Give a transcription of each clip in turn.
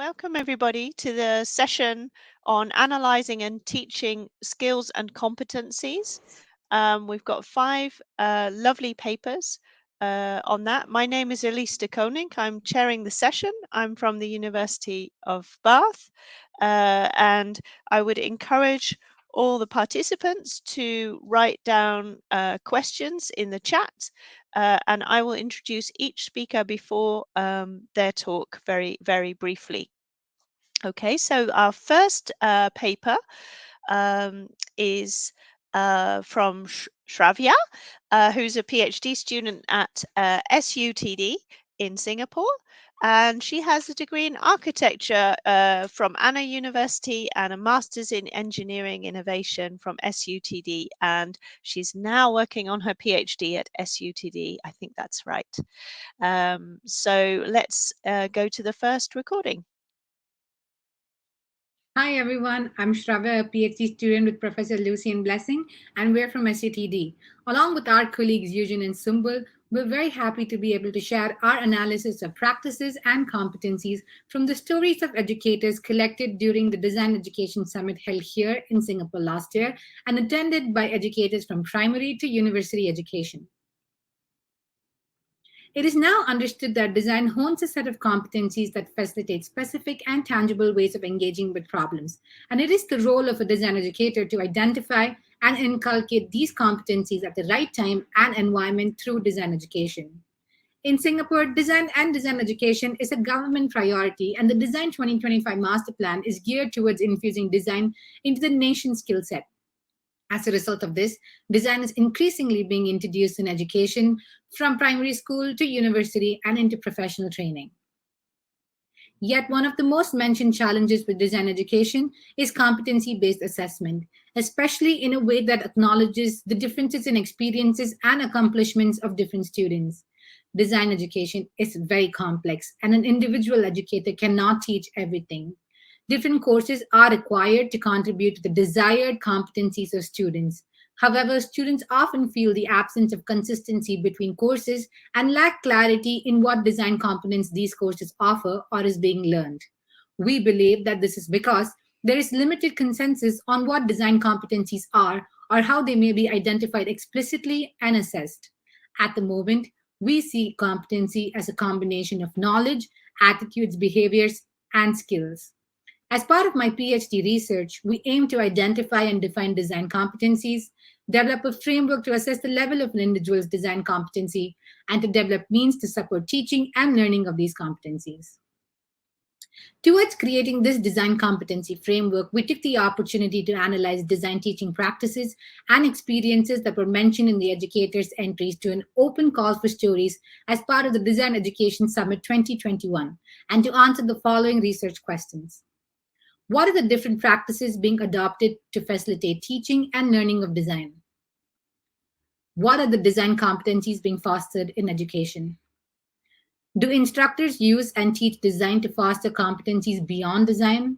Welcome everybody to the session on analysing and teaching skills and competencies. We've got 5 lovely papers on that. My name is Elies Dekoninck. I'm chairing the session. I'm from the University of Bath, and I would encourage all the participants to write down questions in the chat, and I will introduce each speaker before their talk very, very briefly. Okay, so our first paper is from Shravya, who's a PhD student at SUTD in Singapore. And she has a degree in architecture from Anna University and a master's in engineering innovation from SUTD. And she's now working on her PhD at SUTD. I think that's right. So let's go to the first recording. Hi everyone, I'm Shravya, a PhD student with Professor Lucienne Blessing, and we're from SUTD. Along with our colleagues Yuejun and Sumbul, we're very happy to be able to share our analysis of practices and competencies from the stories of educators collected during the Design Education Summit held here in Singapore last year and attended by educators from primary to university education. It is now understood that design hones a set of competencies that facilitate specific and tangible ways of engaging with problems. And it is the role of a design educator to identify and inculcate these competencies at the right time and environment through design education. In Singapore, design and design education is a government priority, and the Design 2025 Master Plan is geared towards infusing design into the nation's skill set. As a result of this, design is increasingly being introduced in education from primary school to university and into professional training. Yet one of the most mentioned challenges with design education is competency-based assessment, especially in a way that acknowledges the differences in experiences and accomplishments of different students. Design education is very complex, and an individual educator cannot teach everything. Different courses are required to contribute to the desired competencies of students. However, students often feel the absence of consistency between courses and lack clarity in what design components these courses offer or is being learned. We believe that this is because there is limited consensus on what design competencies are or how they may be identified explicitly and assessed. At the moment, we see competency as a combination of knowledge, attitudes, behaviors, and skills. As part of my PhD research, we aim to identify and define design competencies, develop a framework to assess the level of an individual's design competency, and to develop means to support teaching and learning of these competencies. Towards creating this design competency framework, we took the opportunity to analyze design teaching practices and experiences that were mentioned in the educators' entries to an open call for stories as part of the Design Education Summit 2021, and to answer the following research questions. What are the different practices being adopted to facilitate teaching and learning of design? What are the design competencies being fostered in education? Do instructors use and teach design to foster competencies beyond design?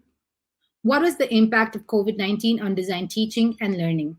What was the impact of COVID-19 on design teaching and learning?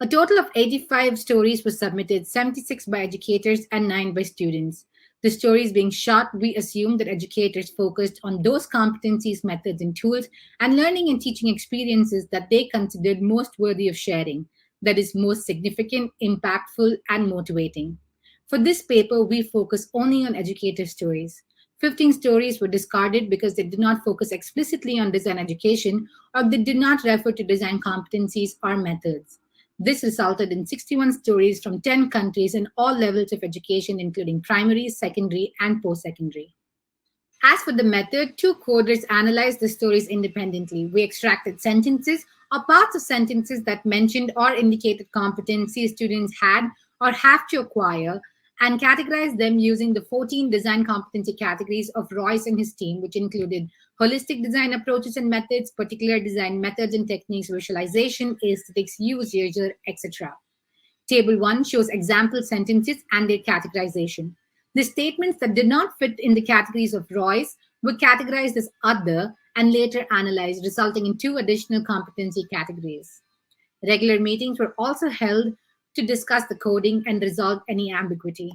A total of 85 stories were submitted, 76 by educators and 9 by students. The stories being shot, we assume that educators focused on those competencies, methods, and tools, and learning and teaching experiences that they considered most worthy of sharing, that is, most significant, impactful, and motivating. For this paper, we focus only on educator stories. 15 stories were discarded because they did not focus explicitly on design education, or they did not refer to design competencies or methods. This resulted in 61 stories from 10 countries in all levels of education, including primary, secondary, and post-secondary. As for the method, 2 coders analyzed the stories independently. We extracted sentences or parts of sentences that mentioned or indicated competencies students had or have to acquire, and categorized them using the 14 design competency categories of Royce and his team, which included holistic design approaches and methods, particular design methods and techniques, visualization, aesthetics, use, user, etc. Table 1 shows example sentences and their categorization. The statements that did not fit in the categories of Royce were categorized as other and later analyzed, resulting in 2 additional competency categories. Regular meetings were also held to discuss the coding and resolve any ambiguity.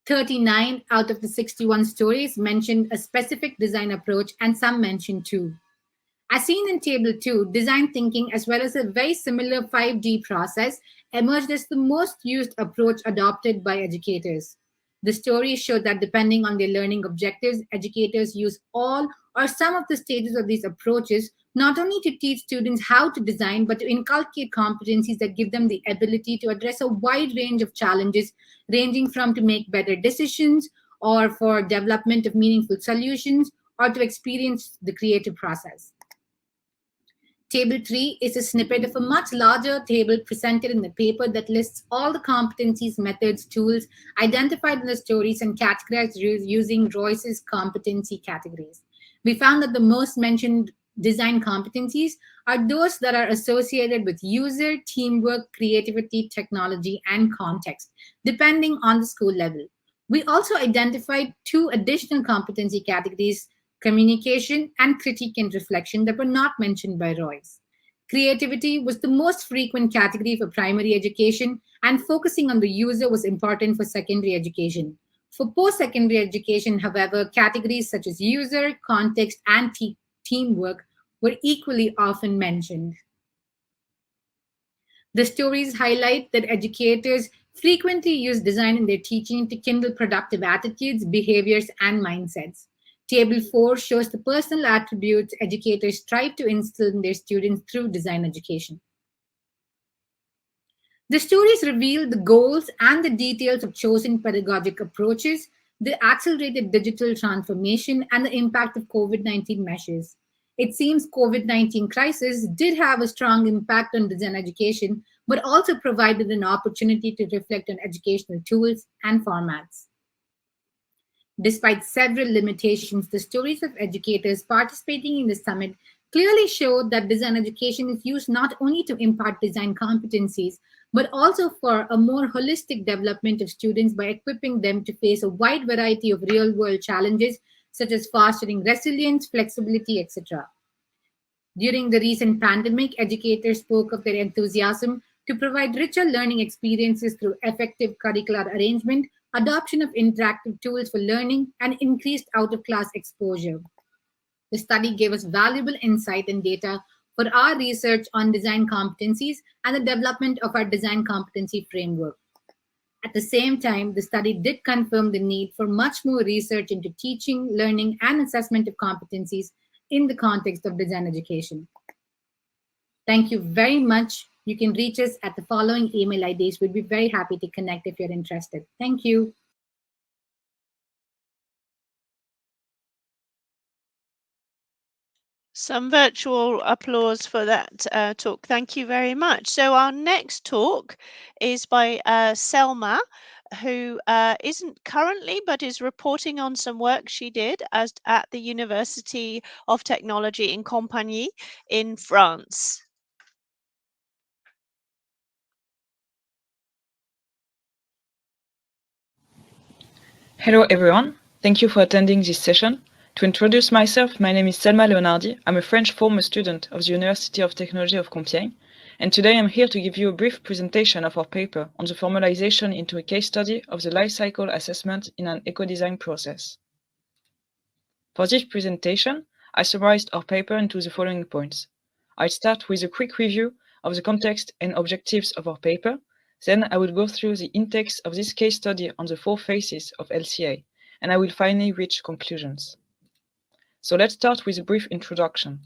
39 out of the 61 stories mentioned a specific design approach, and some mentioned two. As seen in Table 2, design thinking, as well as a very similar 5D process, emerged as the most used approach adopted by educators. The stories showed that depending on their learning objectives, educators use all or some of the stages of these approaches, not only to teach students how to design, but to inculcate competencies that give them the ability to address a wide range of challenges, ranging from to make better decisions, or for development of meaningful solutions, or to experience the creative process. Table 3 is a snippet of a much larger table presented in the paper that lists all the competencies, methods, tools identified in the stories and categorized using Royce's competency categories. We found that the most mentioned design competencies are those that are associated with user, teamwork, creativity, technology, and context, depending on the school level. We also identified two additional competency categories: communication, and critique and reflection, that were not mentioned by Royce. Creativity was the most frequent category for primary education, and focusing on the user was important for secondary education. For post-secondary education, however, categories such as user, context, and teamwork were equally often mentioned. The stories highlight that educators frequently use design in their teaching to kindle productive attitudes, behaviors, and mindsets. Table 4 shows the personal attributes educators strive to instill in their students through design education. The stories reveal the goals and the details of chosen pedagogic approaches, the accelerated digital transformation, and the impact of COVID-19 measures. It seems COVID-19 crisis did have a strong impact on design education, but also provided an opportunity to reflect on educational tools and formats. Despite several limitations, the stories of educators participating in the summit clearly showed that design education is used not only to impart design competencies, but also for a more holistic development of students by equipping them to face a wide variety of real-world challenges, such as fostering resilience, flexibility, etc. During the recent pandemic, educators spoke of their enthusiasm to provide richer learning experiences through effective curricular arrangement, adoption of interactive tools for learning, and increased out-of-class exposure. The study gave us valuable insight and data for our research on design competencies and the development of our design competency framework. At the same time, the study did confirm the need for much more research into teaching, learning, and assessment of competencies in the context of design education. Thank you very much. You can reach us at the following email IDs. We'd be very happy to connect if you're interested. Thank you. Some virtual applause for that talk. Thank you very much. So our next talk is by Selma, who isn't currently, but is reporting on some work she did at the University of Technology in Compiègne in France. Hello everyone, thank you for attending this session. To introduce myself, my name is Selma Leonardi. I'm a French former student of the University of Technology of Compiègne, and today I'm here to give you a brief presentation of our paper on the formalization into a case study of the life cycle assessment in an eco-design process. For this presentation, I summarized our paper into the following points. I'll start with a quick review of the context and objectives of our paper. Then I will go through the intakes of this case study on the 4 phases of LCA, and I will finally reach conclusions. So let's start with a brief introduction.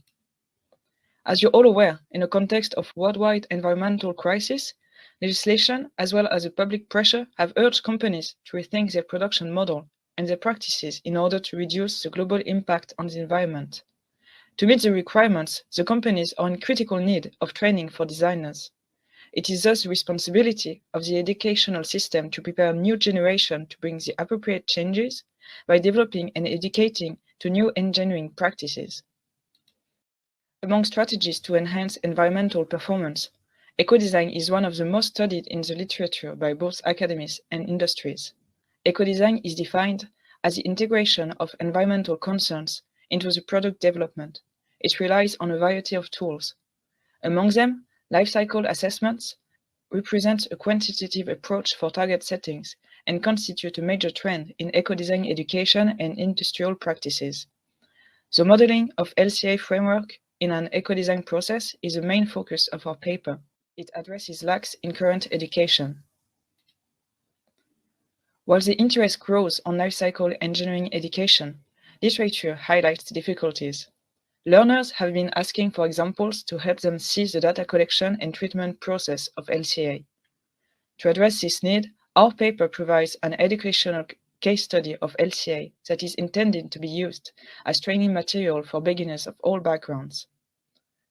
As you're all aware, in a context of worldwide environmental crisis, legislation as well as the public pressure have urged companies to rethink their production model and their practices in order to reduce the global impact on the environment. To meet the requirements, the companies are in critical need of training for designers. It is thus the responsibility of the educational system to prepare a new generation to bring the appropriate changes by developing and educating to new engineering practices. Among strategies to enhance environmental performance, ecodesign is one of the most studied in the literature by both academies and industries. Ecodesign is defined as the integration of environmental concerns into the product development. It relies on a variety of tools. Among them, life cycle assessments represent a quantitative approach for target settings and constitute a major trend in eco-design education and industrial practices. The modeling of LCA framework in an eco-design process is the main focus of our paper. It addresses lacks in current education. While the interest grows on life cycle engineering education, literature highlights difficulties. Learners have been asking for examples to help them see the data collection and treatment process of LCA. To address this need, our paper provides an educational case study of LCA that is intended to be used as training material for beginners of all backgrounds.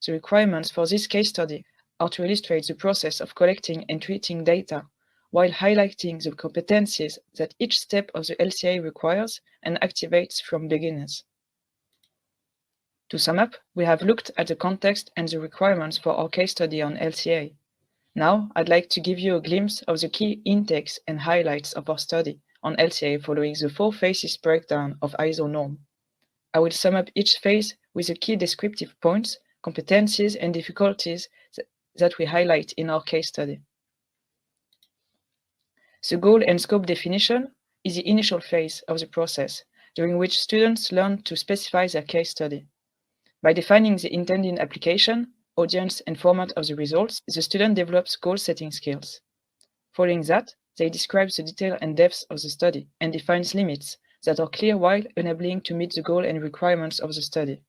The requirements for this case study are to illustrate the process of collecting and treating data, while highlighting the competencies that each step of the LCA requires and activates from beginners. To sum up, we have looked at the context and the requirements for our case study on LCA. Now, I'd like to give you a glimpse of the key intakes and highlights of our study on LCA following the 4 phases breakdown of ISO norm. I will sum up each phase with the key descriptive points, competencies, and difficulties that we highlight in our case study. The goal and scope definition is the initial phase of the process, during which students learn to specify their case study. By defining the intended application, audience, and format of the results, the student develops goal-setting skills. Following that, they describe the detail and depth of the study and defines limits that are clear while enabling to meet the goal and requirements of the study.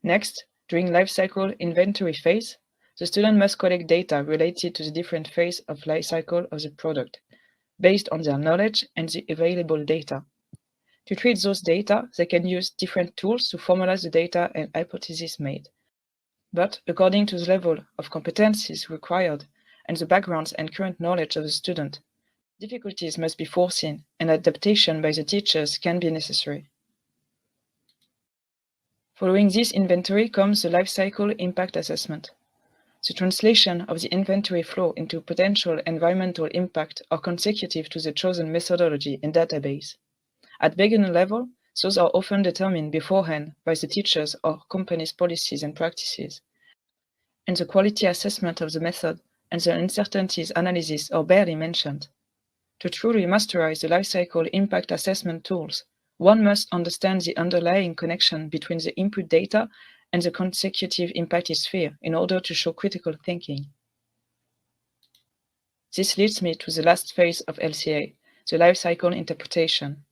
Next, during lifecycle inventory phase, the student must collect data related to the different phase of life cycle of the product, based on their knowledge and the available data. To treat those data, they can use different tools to formalize the data and hypotheses made. But according to the level of competencies required and the backgrounds and current knowledge of the student, difficulties must be foreseen and adaptation by the teachers can be necessary. Following this inventory comes the life cycle impact assessment. The translation of the inventory flow into potential environmental impact are consecutive to the chosen methodology and database. At beginner level, those are often determined beforehand by the teachers or company's policies and practices. And the quality assessment of the method and the uncertainties analysis are barely mentioned. To truly masterize the lifecycle impact assessment tools, one must understand the underlying connection between the input data and the consecutive impact sphere in order to show critical thinking. This leads me to the last phase of LCA, the lifecycle interpretation.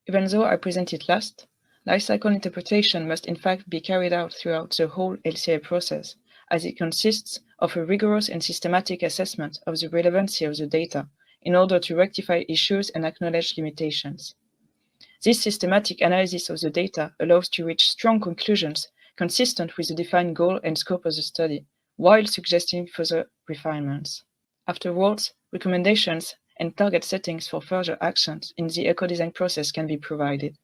Even though I present it last, lifecycle interpretation must in fact be carried out throughout the whole LCA process, as it consists of a rigorous and systematic assessment of the relevancy of the data in order to rectify issues and acknowledge limitations. This systematic analysis of the data allows to reach strong conclusions consistent with the defined goal and scope of the study, while suggesting further refinements. Afterwards, recommendations and target settings for further actions in the eco-design process can be provided.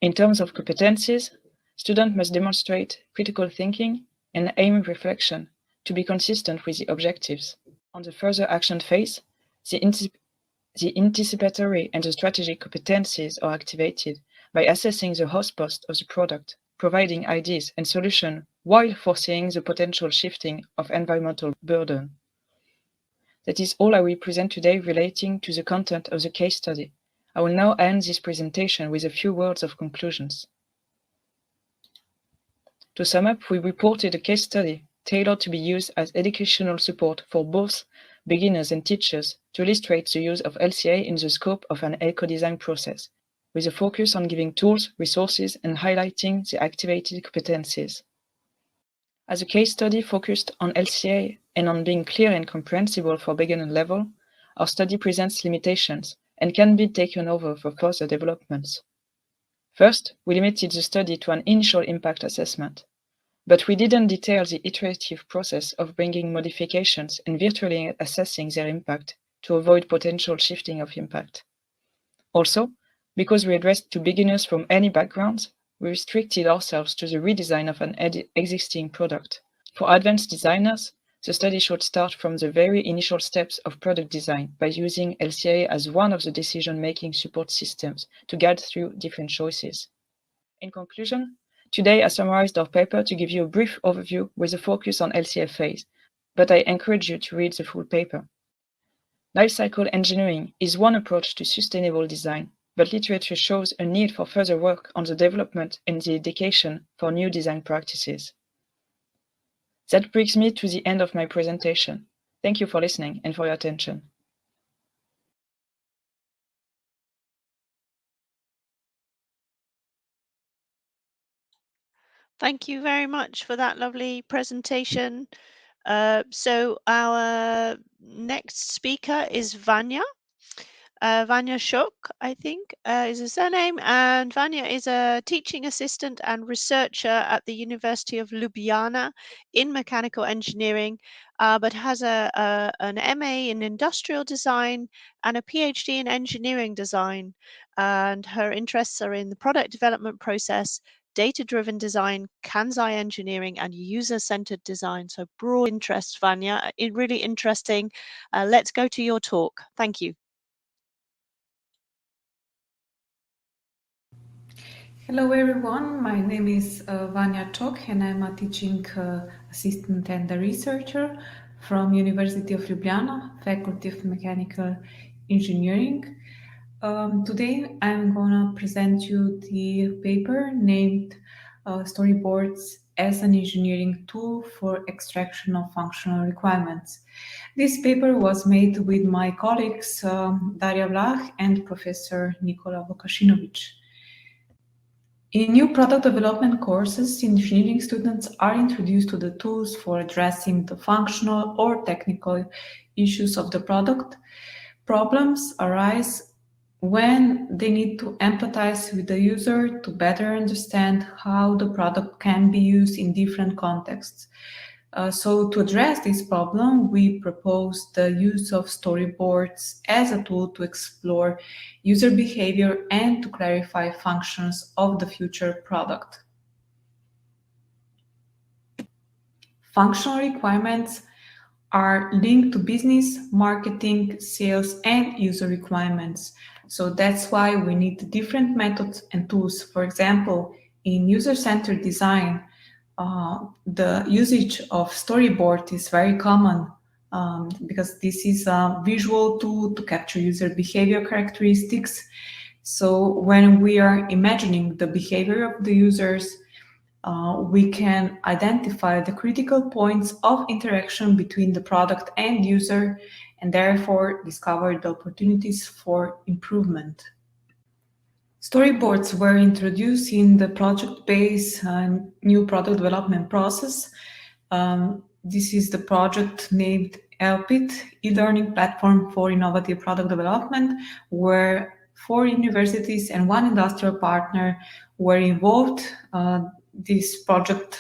In terms of competencies, students must demonstrate critical thinking and aim reflection to be consistent with the objectives. On the further action phase, the anticipatory and the strategic competencies are activated by assessing the host post of the product, providing ideas and solutions while foreseeing the potential shifting of environmental burden. That is all I will present today relating to the content of the case study. I will now end this presentation with a few words of conclusions. To sum up, we reported a case study tailored to be used as educational support for both beginners and teachers to illustrate the use of LCA in the scope of an eco-design process, with a focus on giving tools, resources, and highlighting the activated competencies. As a case study focused on LCA and on being clear and comprehensible for beginner level, our study presents limitations and can be taken over for further developments. First, we limited the study to an initial impact assessment, but we didn't detail the iterative process of bringing modifications and virtually assessing their impact to avoid potential shifting of impact. Also, because we addressed to beginners from any backgrounds, we restricted ourselves to the redesign of an existing product. For advanced designers, the study should start from the very initial steps of product design by using LCA as one of the decision-making support systems to guide through different choices. In conclusion, today I summarized our paper to give you a brief overview with a focus on LCA phase, but I encourage you to read the full paper. Lifecycle engineering is one approach to sustainable design, but literature shows a need for further work on the development and the education for new design practices. That brings me to the end of my presentation. Thank you for listening and for your attention. Thank you very much for that lovely presentation. So our next speaker is Vanja. Vanja Šok, I think, is her surname. And Vanja is a teaching assistant and researcher at the University of Ljubljana in mechanical engineering, but has an MA in industrial design and a PhD in engineering design. And her interests are in the product development process, data-driven design, Kansai engineering, and user-centered design. So broad interests, Vanja. Really interesting. Let's go to your talk. Thank you. Hello everyone, my name is Vanja Šok and I'm a teaching assistant and a researcher from University of Ljubljana, Faculty of Mechanical Engineering. Today I'm gonna present you the paper named Storyboards as an engineering tool for extraction of functional requirements. This paper was made with my colleagues Daria, Vlah and Professor Nikola Vukašinović. In new product development courses, engineering students are introduced to the tools for addressing the functional or technical issues of the product. Problems arise when they need to empathize with the user to better understand how the product can be used in different contexts. So to address this problem, we propose the use of storyboards as a tool to explore user behavior and to clarify functions of the future product. Functional requirements are linked to business, marketing, sales, and user requirements. So that's why we need different methods and tools. For example, in user-centered design, the usage of storyboard is very common because this is a visual tool to capture user behavior characteristics. So when we are imagining the behavior of the users, we can identify the critical points of interaction between the product and user, and therefore discover the opportunities for improvement. Storyboards were introduced in the project-based new product development process. This is the project named ELPIT, e-learning platform for innovative product development, where 4 universities and 1 industrial partner were involved. This project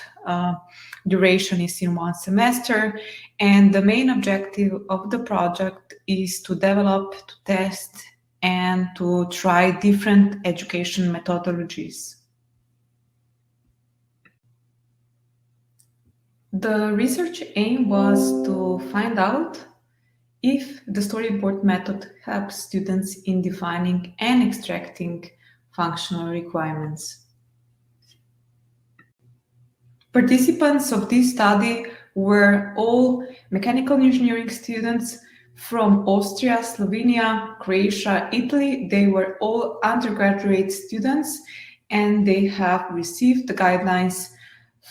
duration is in 1 semester, and the main objective of the project is to develop, to test, and to try different education methodologies. The research aim was to find out if the storyboard method helps students in defining and extracting functional requirements. Participants of this study were all mechanical engineering students from Austria, Slovenia, Croatia, Italy. They were all undergraduate students and they have received the guidelines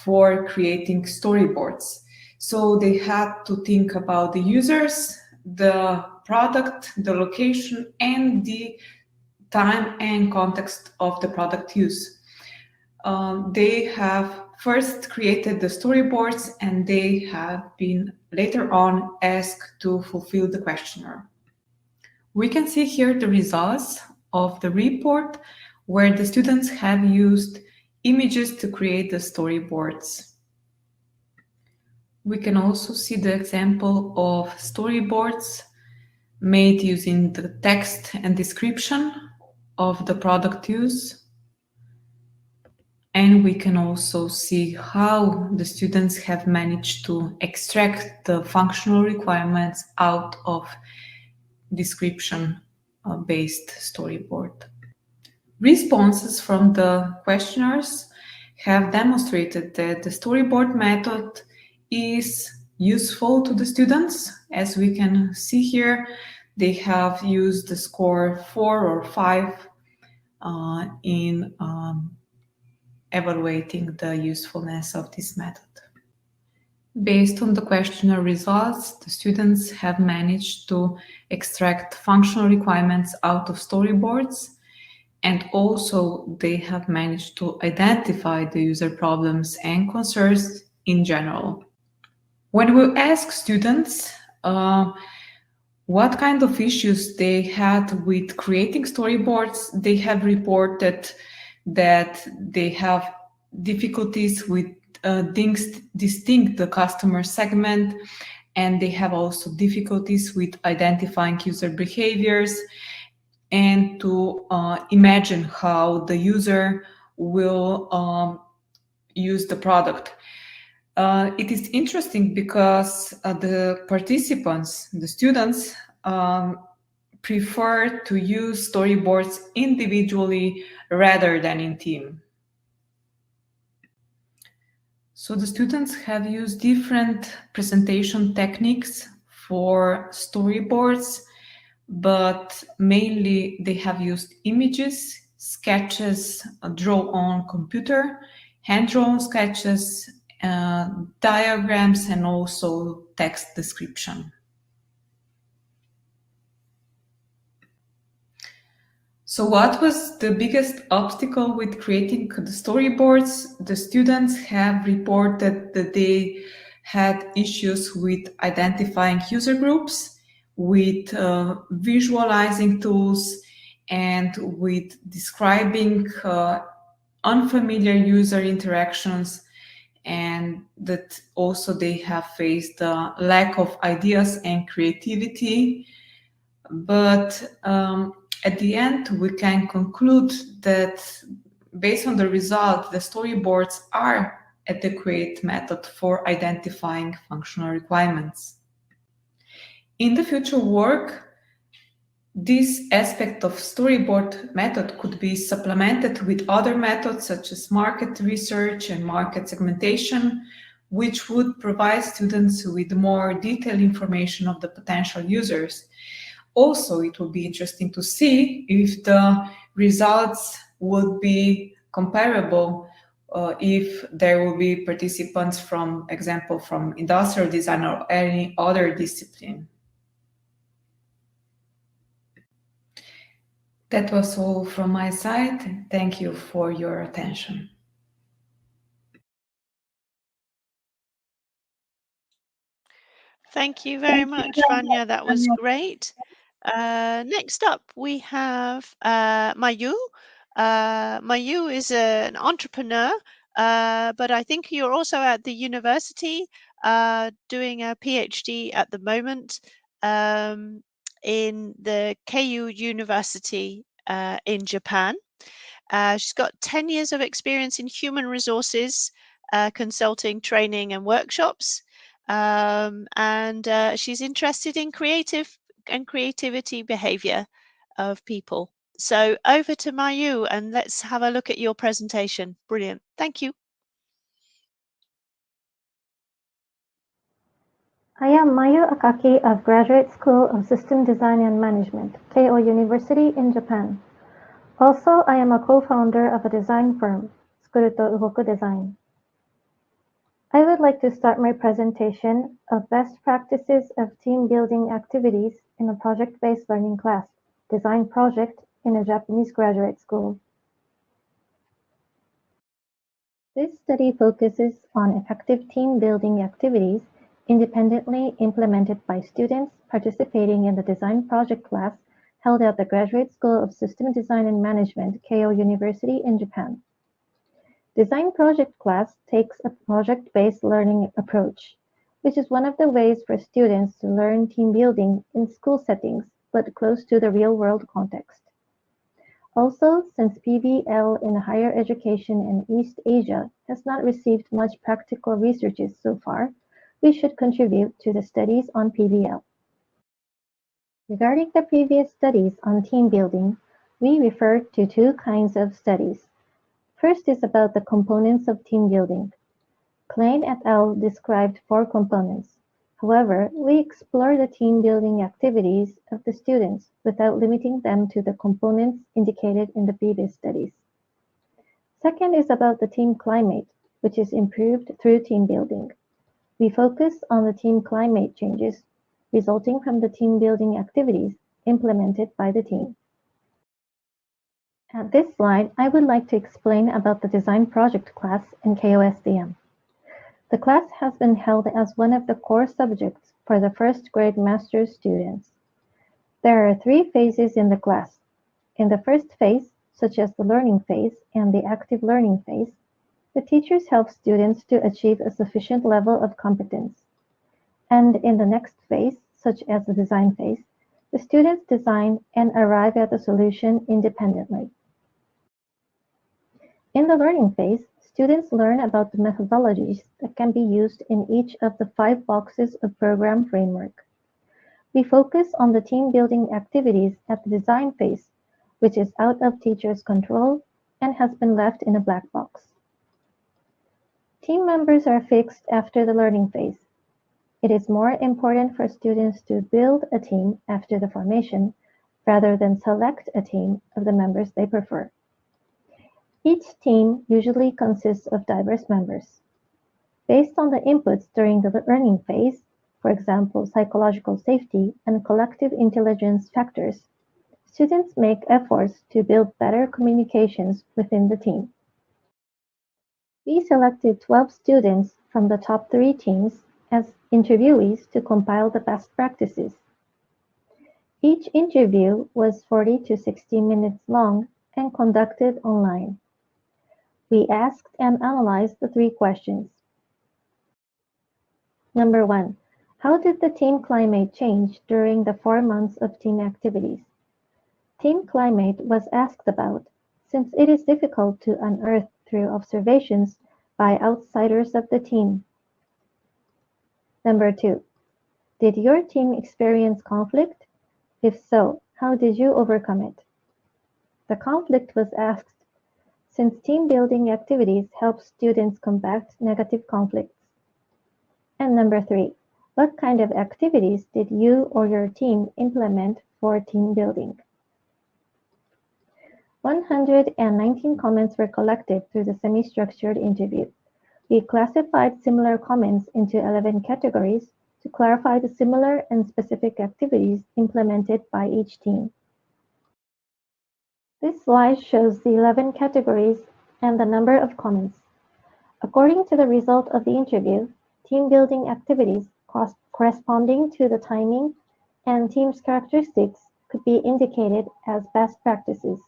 for creating storyboards. So they had to think about the users, the product, the location, and the time and context of the product use. They have first created the storyboards and they have been later on asked to fulfill the questionnaire. We can see here the results of the report where the students have used images to create the storyboards. We can also see the example of storyboards made using the text and description of the product use. And we can also see how the students have managed to extract the functional requirements out of description-based storyboard. Responses from the questionnaires have demonstrated that the storyboard method is useful to the students. As we can see here, they have used the score 4 or 5 in evaluating the usefulness of this method. Based on the questionnaire results, the students have managed to extract functional requirements out of storyboards, and also they have managed to identify the user problems and concerns in general. When we ask students what kind of issues they had with creating storyboards, they have reported that they have difficulties with distinct the customer segment, and they have also difficulties with identifying user behaviors and to imagine how the user will use the product. It is interesting because the participants, the students, prefer to use storyboards individually rather than in team. So the students have used different presentation techniques for storyboards, but mainly they have used images, sketches, drawn on computer, hand-drawn sketches, diagrams, and also text description. So what was the biggest obstacle with creating the storyboards? The students have reported that they had issues with identifying user groups, with visualizing tools, and with describing unfamiliar user interactions, and that also they have faced a lack of ideas and creativity. But at the end, we can conclude that based on the result, the storyboards are adequate method for identifying functional requirements. In the future work, this aspect of storyboard method could be supplemented with other methods such as market research and market segmentation, which would provide students with more detailed information of the potential users. Also, it would be interesting to see if the results would be comparable if there will be participants from, example, from industrial design or any other discipline. That was all from my side. Thank you for your attention. Thank you very much, Vanja. That was great. Next up, we have Mayu. Mayu is an entrepreneur, but I think you're also at the university doing a PhD at the moment in the Keio University in Japan. She's got 10 years of experience in human resources, consulting, training, and workshops. And she's interested in creativity behavior of people. So over to Mayu, and let's have a look at your presentation. Brilliant. Thank you. I am Mayu Akaki of Graduate School of System Design and Management, Keio University in Japan. Also, I am a co-founder of a design firm, Tsukuruto Ugoku Design. I would like to start my presentation of best practices of team building activities in a project-based learning class, Design Project, in a Japanese graduate school. This study focuses on effective team building activities independently implemented by students participating in the Design Project class held at the Graduate School of System Design and Management, Keio University in Japan. Design Project class takes a project-based learning approach, which is one of the ways for students to learn team building in school settings, but close to the real-world context. Also, since PBL in higher education in East Asia has not received much practical researches so far, we should contribute to the studies on PBL. Regarding the previous studies on team building, we refer to two kinds of studies. First is about the components of team building. Klein et al. Described 4 components: However, we explore the team-building activities of the students without limiting them to the components indicated in the previous studies. Second is about the team climate, which is improved through team building. We focus on the team climate changes resulting from the team-building activities implemented by the team. At this slide, I would like to explain about the design project class in KOSDM. The class has been held as one of the core subjects for the first grade master's students. There are 3 phases in the class. In the first phase, such as the learning phase and the active learning phase, the teachers help students to achieve a sufficient level of competence. And in the next phase, such as the design phase, the students design and arrive at the solution independently. In the learning phase, students learn about the methodologies that can be used in each of the 5 boxes of program framework. We focus on the team-building activities at the design phase, which is out of teachers' control and has been left in a black box. Team members are fixed after the learning phase. It is more important for students to build a team after the formation rather than select a team of the members they prefer. Each team usually consists of diverse members. Based on the inputs during the learning phase, for example, psychological safety and collective intelligence factors, students make efforts to build better communications within the team. We selected 12 students from the top 3 teams as interviewees to compile the best practices. Each interview was 40 to 60 minutes long and conducted online. We asked and analyzed the 3 questions. Number 1. How did the team climate change during the 4 months of team activities? Team climate was asked about, since it is difficult to unearth through observations by outsiders of the team. Number 2. Did your team experience conflict? If so, how did you overcome it? The conflict was asked since team-building activities help students combat negative conflicts. And number 3, what kind of activities did you or your team implement for team building? 119 comments were collected through the semi-structured interview. We classified similar comments into 11 categories to clarify the similar and specific activities implemented by each team. This slide shows the 11 categories and the number of comments. According to the result of the interview, team-building activities corresponding to the timing and team's characteristics could be indicated as best practices.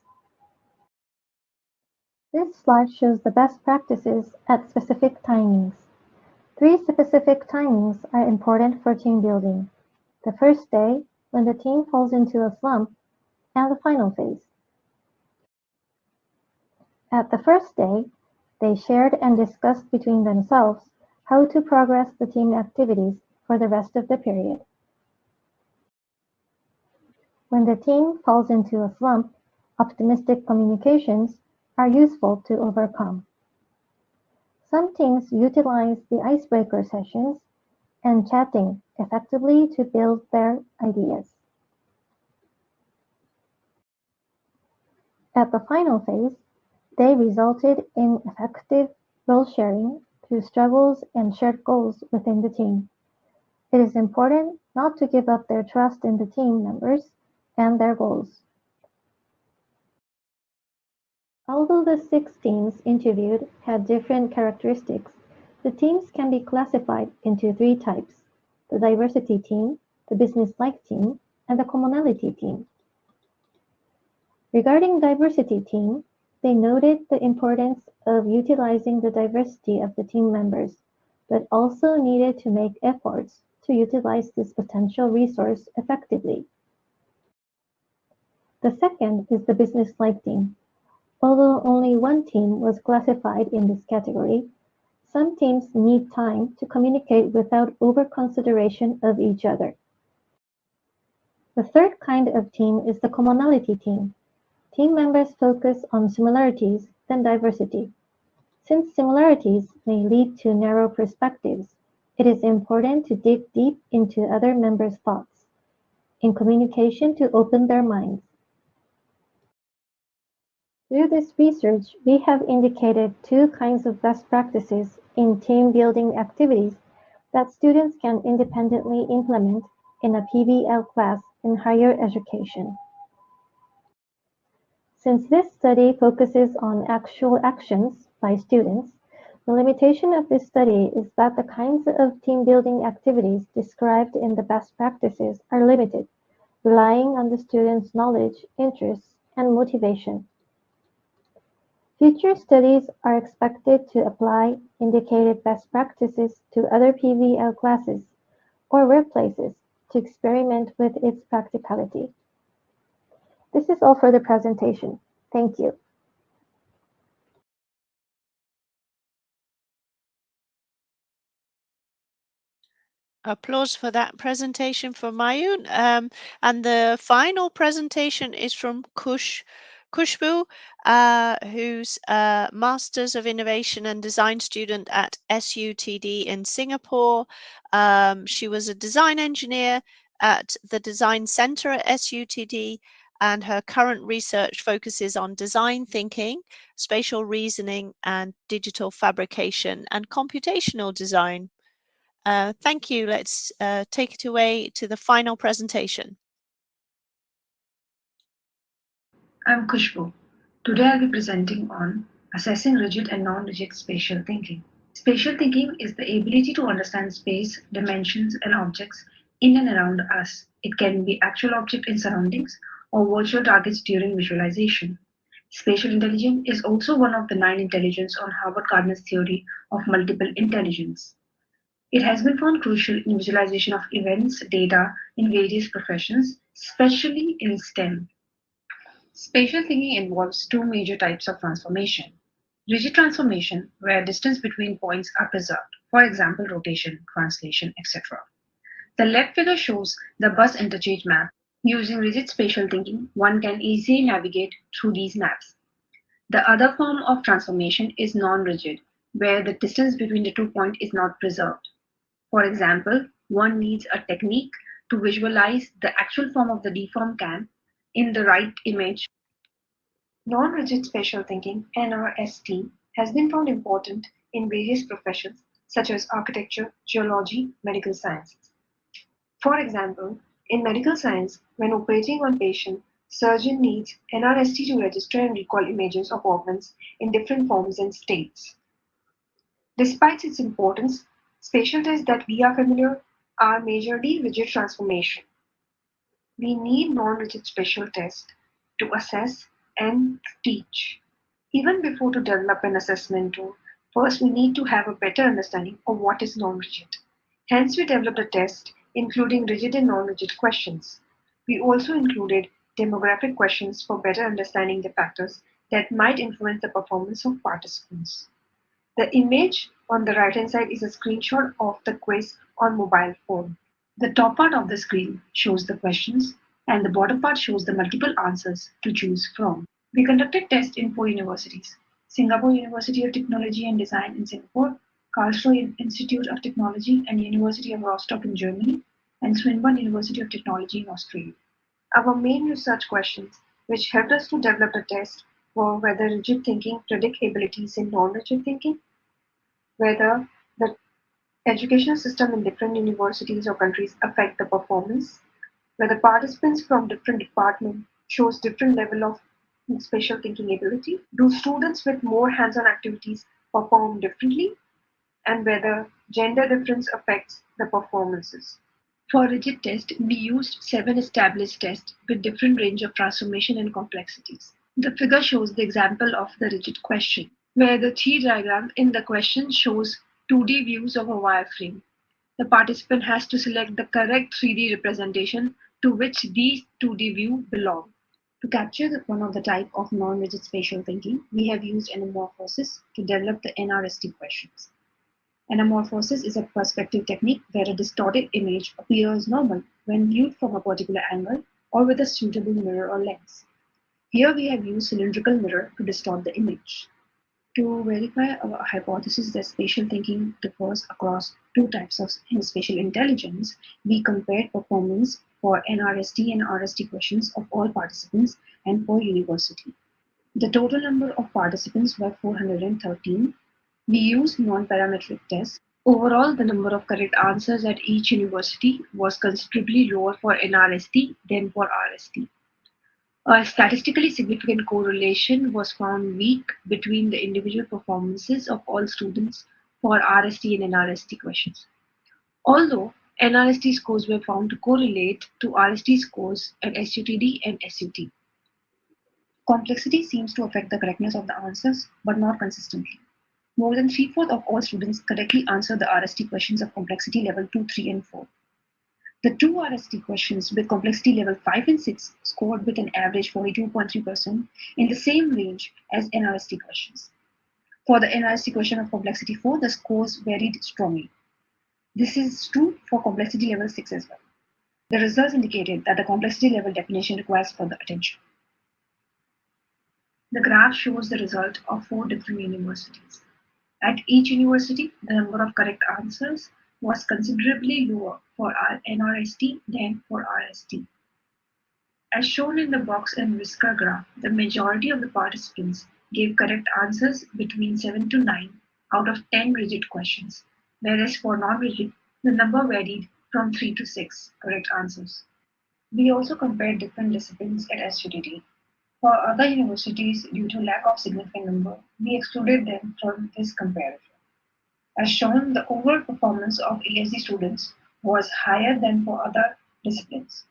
This slide shows the best practices at specific timings. 3 specific timings are important for team building: the first day, when the team falls into a slump, and the final phase. At the first day, they shared and discussed between themselves how to progress the team activities for the rest of the period. When the team falls into a slump, optimistic communications are useful to overcome. Some teams utilize the icebreaker sessions and chatting effectively to build their ideas. At the final phase, they resulted in effective role sharing through struggles and shared goals within the team. It is important not to give up their trust in the team members and their goals. Although the 6 teams interviewed had different characteristics, the teams can be classified into 3 types: the diversity team, the business-like team, and the commonality team. Regarding diversity team, they noted the importance of utilizing the diversity of the team members, but also needed to make efforts to utilize this potential resource effectively. The second is the business-like team. Although only 1 team was classified in this category, some teams need time to communicate without over-consideration of each other. The third kind of team is the commonality team. Team members focus on similarities than diversity. Since similarities may lead to narrow perspectives, It is important to dig deep into other members' thoughts, in communication to open their minds. Through this research, we have indicated two kinds of best practices in team-building activities that students can independently implement in a PBL class in higher education. Since this study focuses on actual actions by students, the limitation of this study is that the kinds of team-building activities described in the best practices are limited, relying on the students' knowledge, interests, and motivation. Future studies are expected to apply indicated best practices to other PBL classes or workplaces to experiment with its practicality. This is all for the presentation. Thank you. Applause for that presentation for Mayu. And the final presentation is from Khushbu, who's a Masters of Innovation and Design student at SUTD in Singapore. She was a design engineer at the Design Center at SUTD, and her current research focuses on design thinking, spatial reasoning, and digital fabrication and computational design. Thank you. Let's take it away to the final presentation. I'm Khushbu. Today I'll be presenting on assessing rigid and non-rigid spatial thinking. Spatial thinking is the ability to understand space, dimensions, and objects in and around us. It can be actual object in surroundings or virtual targets during visualization. Spatial intelligence is also one of the 9 intelligence on Harvard Gardner's theory of multiple intelligence. It has been found crucial in visualization of events, data in various professions, especially in STEM. Spatial thinking involves 2 major types of transformation. Rigid transformation, where distance between points are preserved, for example, rotation, translation, etc. The left figure shows the bus interchange map. Using rigid spatial thinking, one can easily navigate through these maps. The other form of transformation is non-rigid, where the distance between the 2 points is not preserved. For example, one needs a technique to visualize the actual form of the deformed can in the right image. Non-rigid spatial thinking (NRST) has been found important in various professions such as architecture, geology, medical sciences. For example, in medical science, when operating on patient, surgeon needs NRST to register and recall images of organs in different forms and states. Despite its importance, spatial tests that we are familiar are majorly rigid transformation. We need non-rigid spatial tests to assess and teach. Even before to develop an assessment tool, first we need to have a better understanding of what is non-rigid. Hence we developed a test including rigid and non-rigid questions. We also included demographic questions for better understanding the factors that might influence the performance of participants. The image on the right-hand side is a screenshot of the quiz on mobile phone. The top part of the screen shows the questions and the bottom part shows the multiple answers to choose from. We conducted tests in 4 universities: Singapore University of Technology and Design in Singapore, Karlsruhe Institute of Technology and University of Rostock in Germany, and Swinburne University of Technology in Australia. Our main research questions, which helped us to develop a test, were whether rigid thinking predict abilities in non-rigid thinking, whether the educational system in different universities or countries affect the performance, whether participants from different departments shows different level of spatial thinking ability, do students with more hands-on activities perform differently, and whether gender difference affects the performances. For rigid test, we used 7 established tests with different range of transformation and complexities. The figure shows the example of the rigid question, where the tree diagram in the question shows 2D views of a wireframe. The participant has to select the correct 3D representation to which these 2D views belong. To capture one of the type of non-rigid spatial thinking, we have used anamorphosis to develop the NRST questions. Anamorphosis is a perspective technique where a distorted image appears normal when viewed from a particular angle or with a suitable mirror or lens. Here we have used cylindrical mirror to distort the image. To verify our hypothesis that spatial thinking differs across two types of spatial intelligence, we compared performance for NRST and RST questions of all participants and for university. The total number of participants were 413. We used non-parametric tests. Overall, the number of correct answers at each university was considerably lower for NRST than for RST. A statistically significant correlation was found weak between the individual performances of all students for RST and NRST questions. Although NRST scores were found to correlate to RST scores at SUTD and SUT. Complexity seems to affect the correctness of the answers, but not consistently. More than 3/4 of all students correctly answered the RST questions of complexity level 2, 3, and 4. The two RST questions with complexity level 5 and 6 scored with an average 42.3% in the same range as NRST questions. For the NRST question of complexity 4, the scores varied strongly. This is true for complexity level 6 as well. The results indicated that the complexity level definition requires further attention. The graph shows the result of 4 different universities. At each university, the number of correct answers was considerably lower for NRST than for RST. As shown in the box and whisker graph, the majority of the participants gave correct answers between 7 to 9 out of 10 rigid questions, whereas for non-rigid, the number varied from 3 to 6 correct answers. We also compared different disciplines at SUTD. For other universities, due to lack of significant number, we excluded them from this comparison. As shown, the overall performance of ASD students was higher than for other disciplines.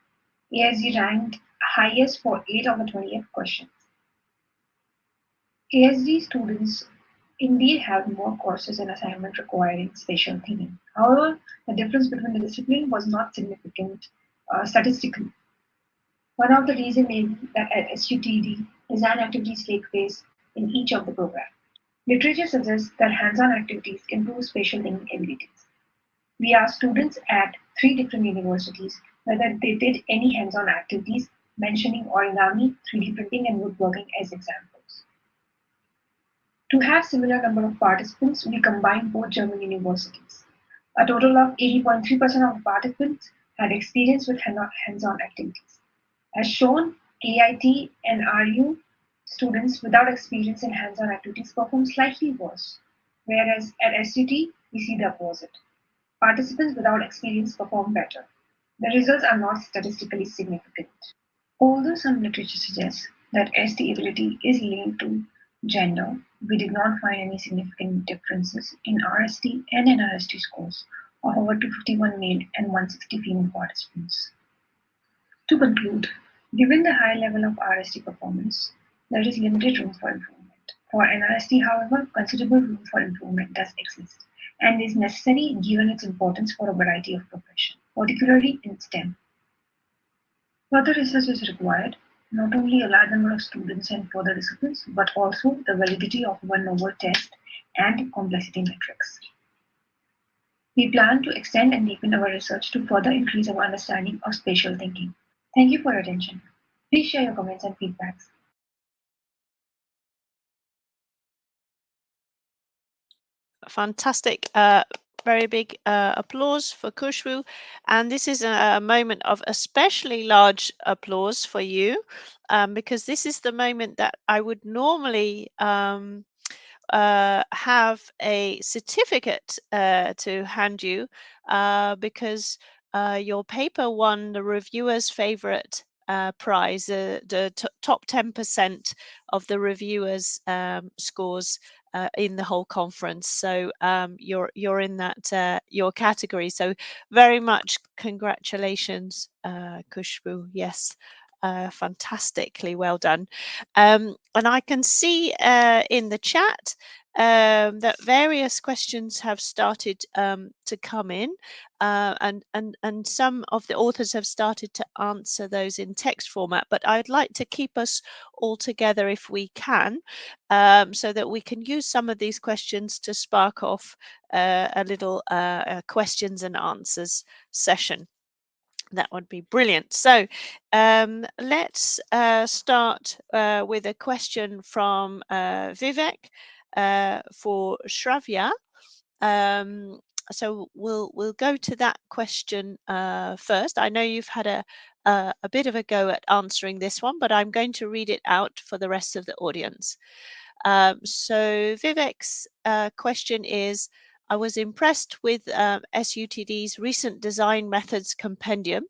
ASD ranked highest for 8 of the 28 questions. ASD students indeed have more courses and assignments requiring spatial thinking. However, the difference between the discipline was not significant statistically. One of the reasons may be that at SUTD, design activities take place in each of the programs. Literature suggests that hands-on activities improve spatial thinking abilities. We asked students at 3 different universities whether they did any hands-on activities, mentioning origami, 3D printing, and woodworking as examples. To have similar number of participants, we combined both German universities. A total of 80.3% of the participants had experience with hands-on activities. As shown, AIT and RU students without experience in hands-on activities perform slightly worse, whereas at SUT, we see the opposite. Participants without experience perform better. The results are not statistically significant. Although some literature suggests that ST ability is linked to gender, we did not find any significant differences in RST and NRST scores of over 251 male and 160 female participants. To conclude, given the high level of RST performance, there is limited room for improvement. For NRST, however, considerable room for improvement does exist and is necessary given its importance for a variety of professions, particularly in STEM. Further research is required, not only a large number of students and further disciplines, but also the validity of one-over test and complexity metrics. We plan to extend and deepen our research to further increase our understanding of spatial thinking. Thank you for your attention. Please share your comments and feedbacks. Fantastic. Very big applause for Khushbu. And this is a moment of especially large applause for you, because this is the moment that I would normally have a certificate to hand you, because your paper won the reviewer's favorite prize, the top 10% of the reviewers' scores in the whole conference. So you're in that your category. So very much congratulations, Khushbu. Yes. Fantastically well done. And I can see in the chat that various questions have started to come in, and some of the authors have started to answer those in text format, but I'd like to keep us all together if we can, so that we can use some of these questions to spark off a little questions and answers session. That would be brilliant. So let's start with a question from Vivek for Shravya. So we'll go to that question first. I know you've had a bit of a go at answering this one, but I'm going to read it out for the rest of the audience. So Vivek's question is, I was impressed with SUTD's recent design methods compendium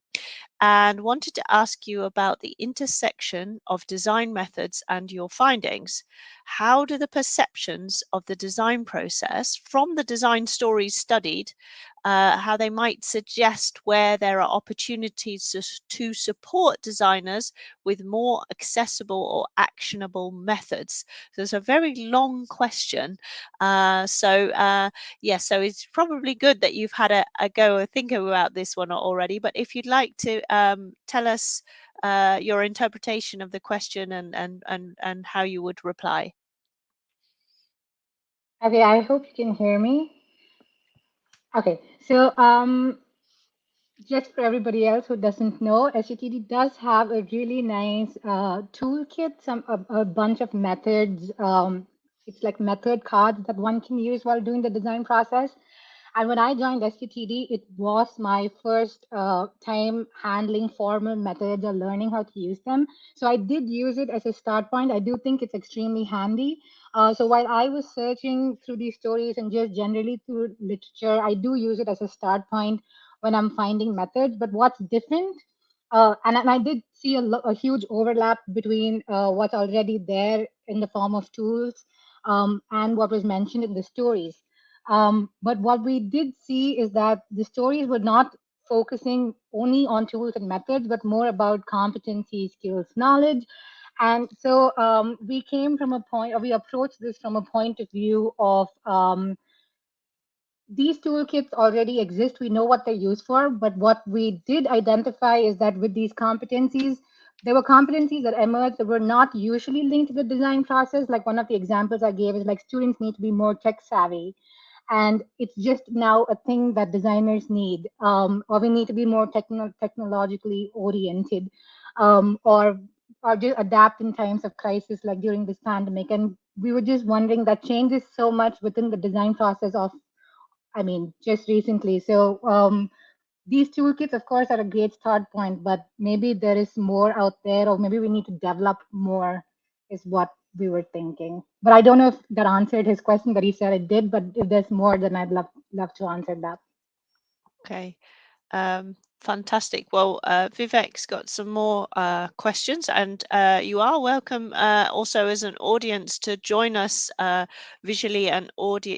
and wanted to ask you about the intersection of design methods and your findings. How do the perceptions of the design process from the design stories studied, how they might suggest where there are opportunities to support designers with more accessible or actionable methods? So it's a very long question. Yeah, so it's probably good that you've had a go or think about this one already. But if you'd like to tell us your interpretation of the question and how you would reply. Okay, I hope you can hear me. Okay, so just for everybody else who doesn't know, SUTD does have a really nice toolkit, a bunch of methods. It's like method cards that one can use while doing the design process. And when I joined SUTD, it was my first time handling formal methods or learning how to use them. So I did use it as a start point. I do think it's extremely handy. So while I was searching through these stories and just generally through literature, I do use it as a start point when I'm finding methods. But what's different, and I did see a huge overlap between what's already there in the form of tools and what was mentioned in the stories. But what we did see is that the stories were not focusing only on tools and methods, but more about competency, skills, knowledge. And so we came from a point, or we approached this from a point of view of these toolkits already exist. We know what they're used for, but what we did identify is that with these competencies, there were competencies that emerged that were not usually linked to the design process. Like one of the examples I gave is like students need to be more tech savvy. And it's just now a thing that designers need, or we need to be more technologically oriented, or just adapt in times of crisis like during this pandemic. And we were just wondering that changes so much within the design process of, I mean, just recently. So these toolkits, of course, are a great start point, but maybe there is more out there, or maybe we need to develop more, is what we were thinking. But I don't know if that answered his question, but he said it did. But if there's more, then I'd love to answer that. Okay. Fantastic. Well, Vivek's got some more questions, and you are welcome also as an audience to join us visually and audio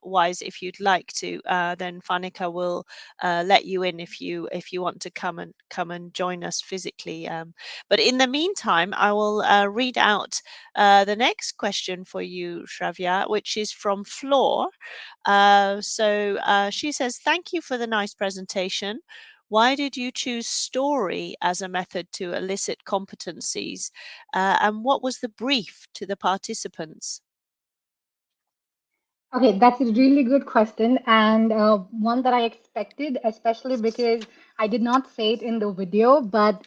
wise if you'd like to. Then Fanika will let you in if you want to come and join us physically. But in the meantime, I will read out the next question for you, Shravya, which is from Floor. She says, thank you for the nice presentation. Why did you choose story as a method to elicit competencies? And what was the brief to the participants? Okay, that's a really good question, and one that I expected, especially because I did not say it in the video, but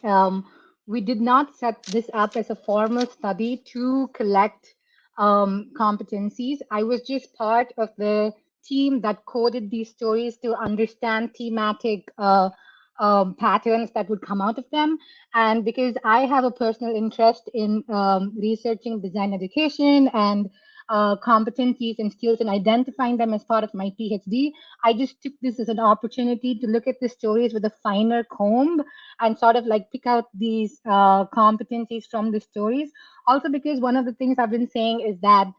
we did not set this up as a formal study to collect competencies. I was just part of the team that coded these stories to understand thematic patterns that would come out of them. And because I have a personal interest in researching design education and competencies and skills and identifying them as part of my PhD, I just took this as an opportunity to look at the stories with a finer comb and sort of like pick out these competencies from the stories. Also, because one of the things I've been saying is that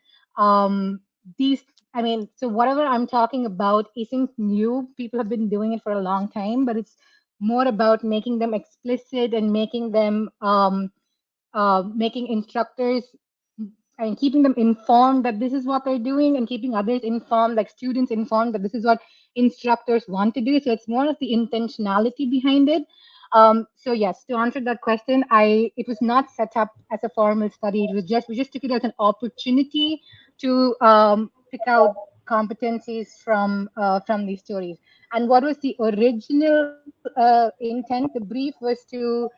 so whatever I'm talking about isn't new. People have been doing it for a long time, but it's more about making them explicit and making them making instructors and keeping them informed that this is what they're doing, and keeping others informed, like students informed that this is what instructors want to do. So it's more of the intentionality behind it. So yes, to answer that question, it was not set up as a formal study. It was we just took it as an opportunity to pick out competencies from these stories. And what was the original intent? The brief was to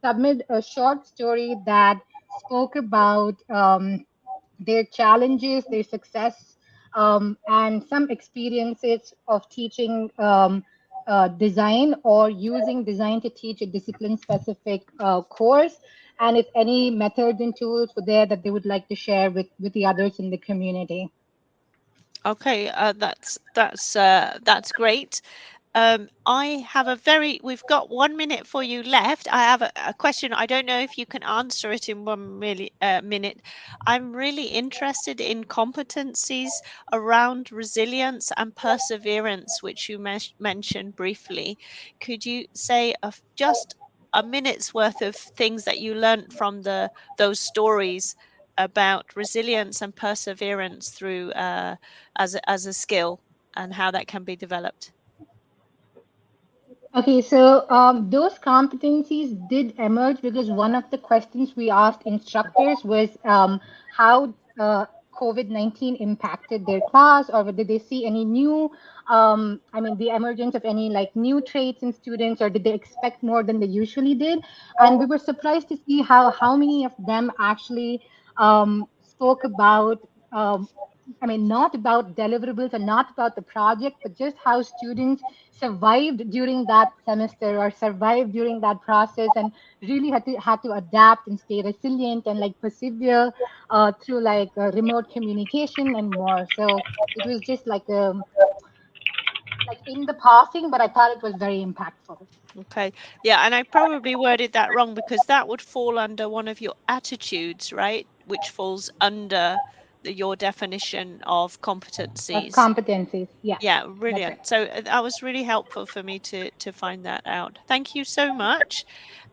submit a short story that spoke about their challenges, their success, and some experiences of teaching design or using design to teach a discipline-specific course, and if any methods and tools were there that they would like to share with the others in the community. Okay, that's great. We've got 1 minute for you left. I have a question. I don't know if you can answer it in 1 minute. I'm really interested in competencies around resilience and perseverance, which you mentioned briefly. Could you say just a minute's worth of things that you learned from those stories about resilience and perseverance through as a skill and how that can be developed? Okay, so those competencies did emerge because one of the questions we asked instructors was how COVID-19 impacted their class, or did they see any new, the emergence of any like new traits in students, or did they expect more than they usually did? And we were surprised to see how many of them actually spoke about not about deliverables and not about the project, but just how students survived during that semester or survived during that process, and really had to adapt and stay resilient and like persevere through like remote communication and more. So it was just like in the passing, but I thought it was very impactful. Okay, yeah, and I probably worded that wrong because that would fall under one of your attitudes, right? Which falls under your definition of competencies. Competencies, yeah. Yeah, brilliant. Right. So that was really helpful for me to find that out. Thank you so much.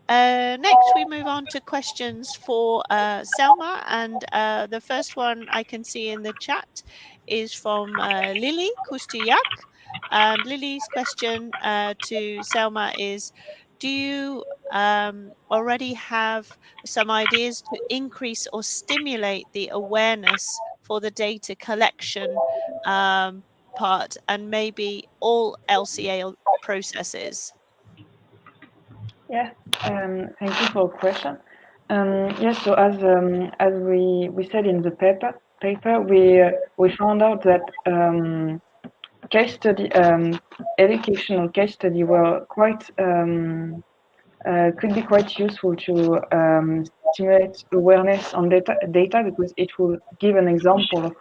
Next, we move on to questions for Selma, and the first one I can see in the chat is from Lily Kustiyak. And Lily's question to Selma is, do you already have some ideas to increase or stimulate the awareness for the data collection part and maybe all LCA processes? Yeah, thank you for the question. Yes, so as we said in the paper, we found out that case study, educational case study were quite could be quite useful to stimulate awareness on data because it will give an example of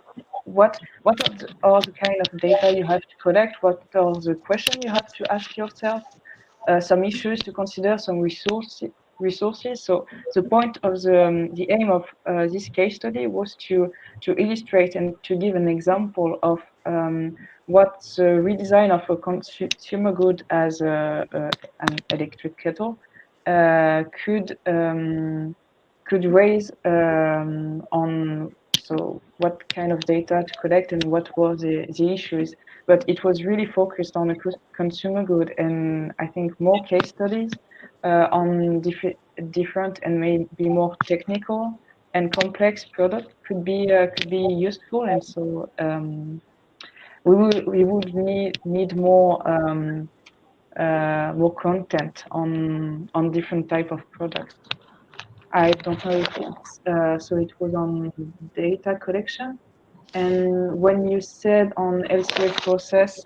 what are the kind of data you have to collect, what are the questions you have to ask yourself, some issues to consider, some resources. So the point of the aim of this case study was to illustrate and to give an example of what the redesign of a consumer good as an electric kettle could raise on. So what kind of data to collect and what were the issues, but it was really focused on a consumer good, and I think more case studies on different and maybe more technical and complex product could be useful, and so we would need more more content on different type of products. I don't know if it's so it was on data collection. And when you said on LCA process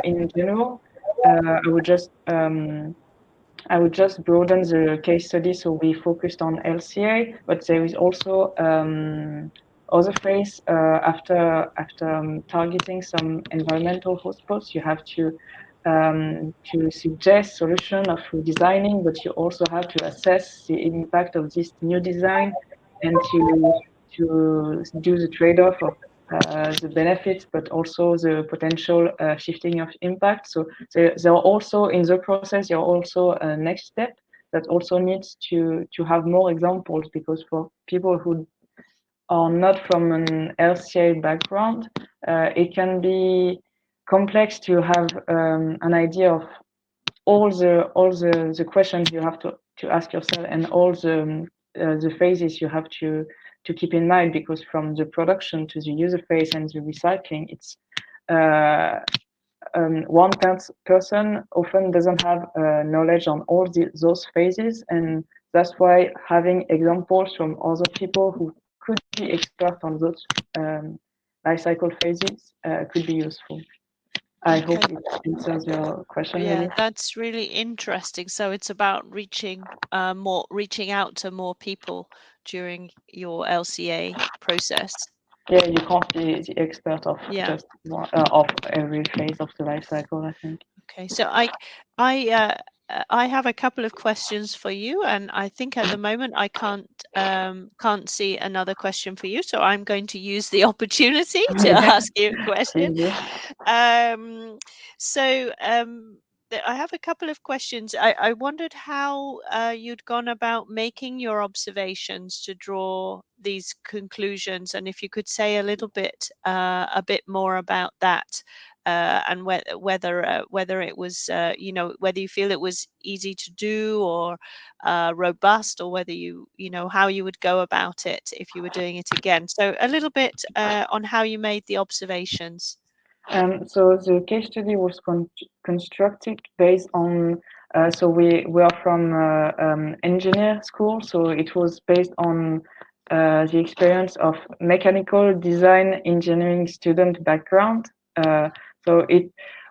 in general, I would just broaden the case study, so we focused on LCA, but there is also other phase after targeting some environmental hotspots. You have to suggest solution of redesigning, but you also have to assess the impact of this new design and to do the trade-off of the benefits, but also the potential shifting of impact. So there are also in the process, there are also a next step that also needs to have more examples, because for people who are not from an LCA background, it can be complex to have an idea of all the questions you have to ask yourself and all the phases you have to keep in mind, because from the production to the user phase and the recycling, it's one person often doesn't have knowledge on all those phases, and that's why having examples from other people who could be expert on those life cycle phases could be useful. I hope it answers your question. Yeah, maybe. that's really interesting. So it's about reaching out to more people during your LCA process. Yeah, you can't be the expert of Yeah. just one, of every phase of the life cycle, I think. Okay, so I have a couple of questions for you, and I think at the moment I can't see another question for you, so I'm going to use the opportunity to ask you a question. I have a couple of questions. I wondered how you'd gone about making your observations to draw these conclusions, and if you could say a little bit more about that. And whether it was whether you feel it was easy to do or robust, or whether how you would go about it if you were doing it again. So a little bit on how you made the observations. So the case study was constructed based on. So we are from engineer school, so it was based on the experience of mechanical design engineering student background. So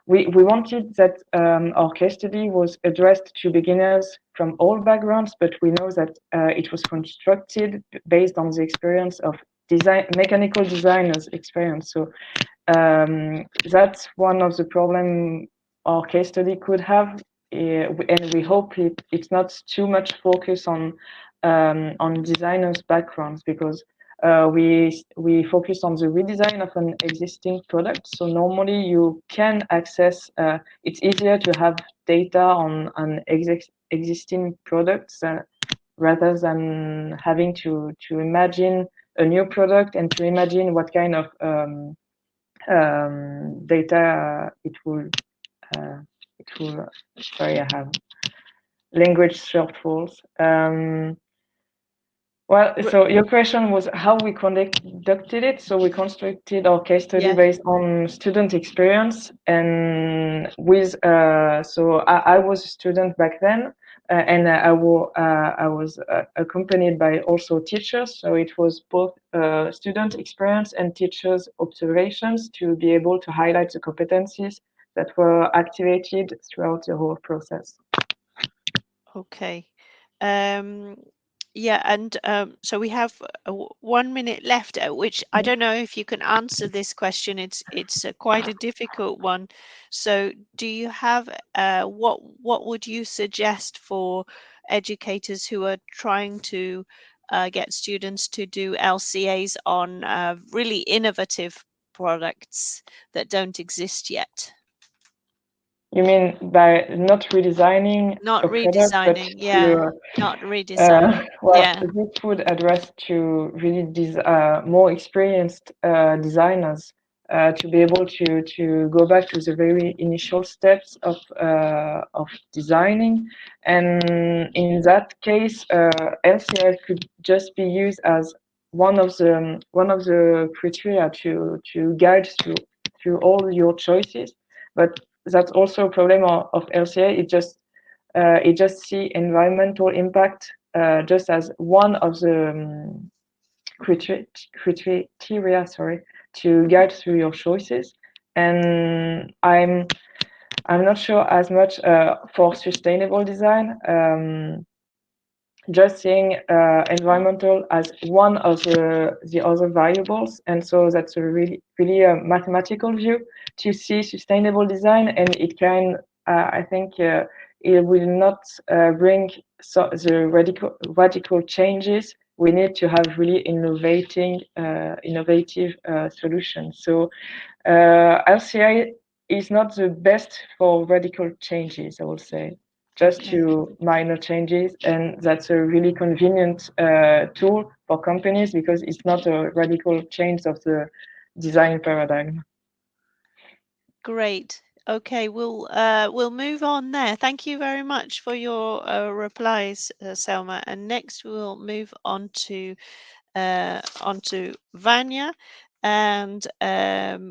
we wanted that our case study was addressed to beginners from all backgrounds, but we know that it was constructed based on the experience of mechanical designers experience. So that's one of the problem our case study could have, and we hope it's not too much focus on designers' backgrounds, because we focus on the redesign of an existing product. So normally you can access. It's easier to have data on an existing products rather than having to imagine a new product and to imagine what kind of data it will. Sorry, I have language shortfalls. Well, so your question was how we conducted it. So we constructed our case study based on student experience, and with so I was a student back then, and I was accompanied by also teachers. So it was both student experience and teachers' observations to be able to highlight the competencies that were activated throughout the whole process. Okay. Yeah, and so we have 1 minute left, which I don't know if you can answer this question. It's quite a difficult one. So, do you have what would you suggest for educators who are trying to get students to do LCAs on really innovative products that don't exist yet? You mean by not redesigning Not a product, but redesigning, yeah, to, not redesigning, well, yeah. this would address to really more experienced designers to be able to go back to the very initial steps of designing, and in that case, LCA could just be used as one of the criteria to guide through all your choices, but that's also a problem of LCA. It just see environmental impact just as one of the criteria, to guide through your choices. And I'm not sure as much for sustainable design. Just seeing environmental as one of the other variables, and so that's a really a mathematical view to see sustainable design, and it can I think it will not bring the radical changes we need to have really innovative solutions. So LCA is not the best for radical changes, I would say, just to minor changes, and that's a really convenient tool for companies because it's not a radical change of the design paradigm. Great. Okay, we'll move on there. Thank you very much for your replies, Selma. And next we'll move on to Vanja, and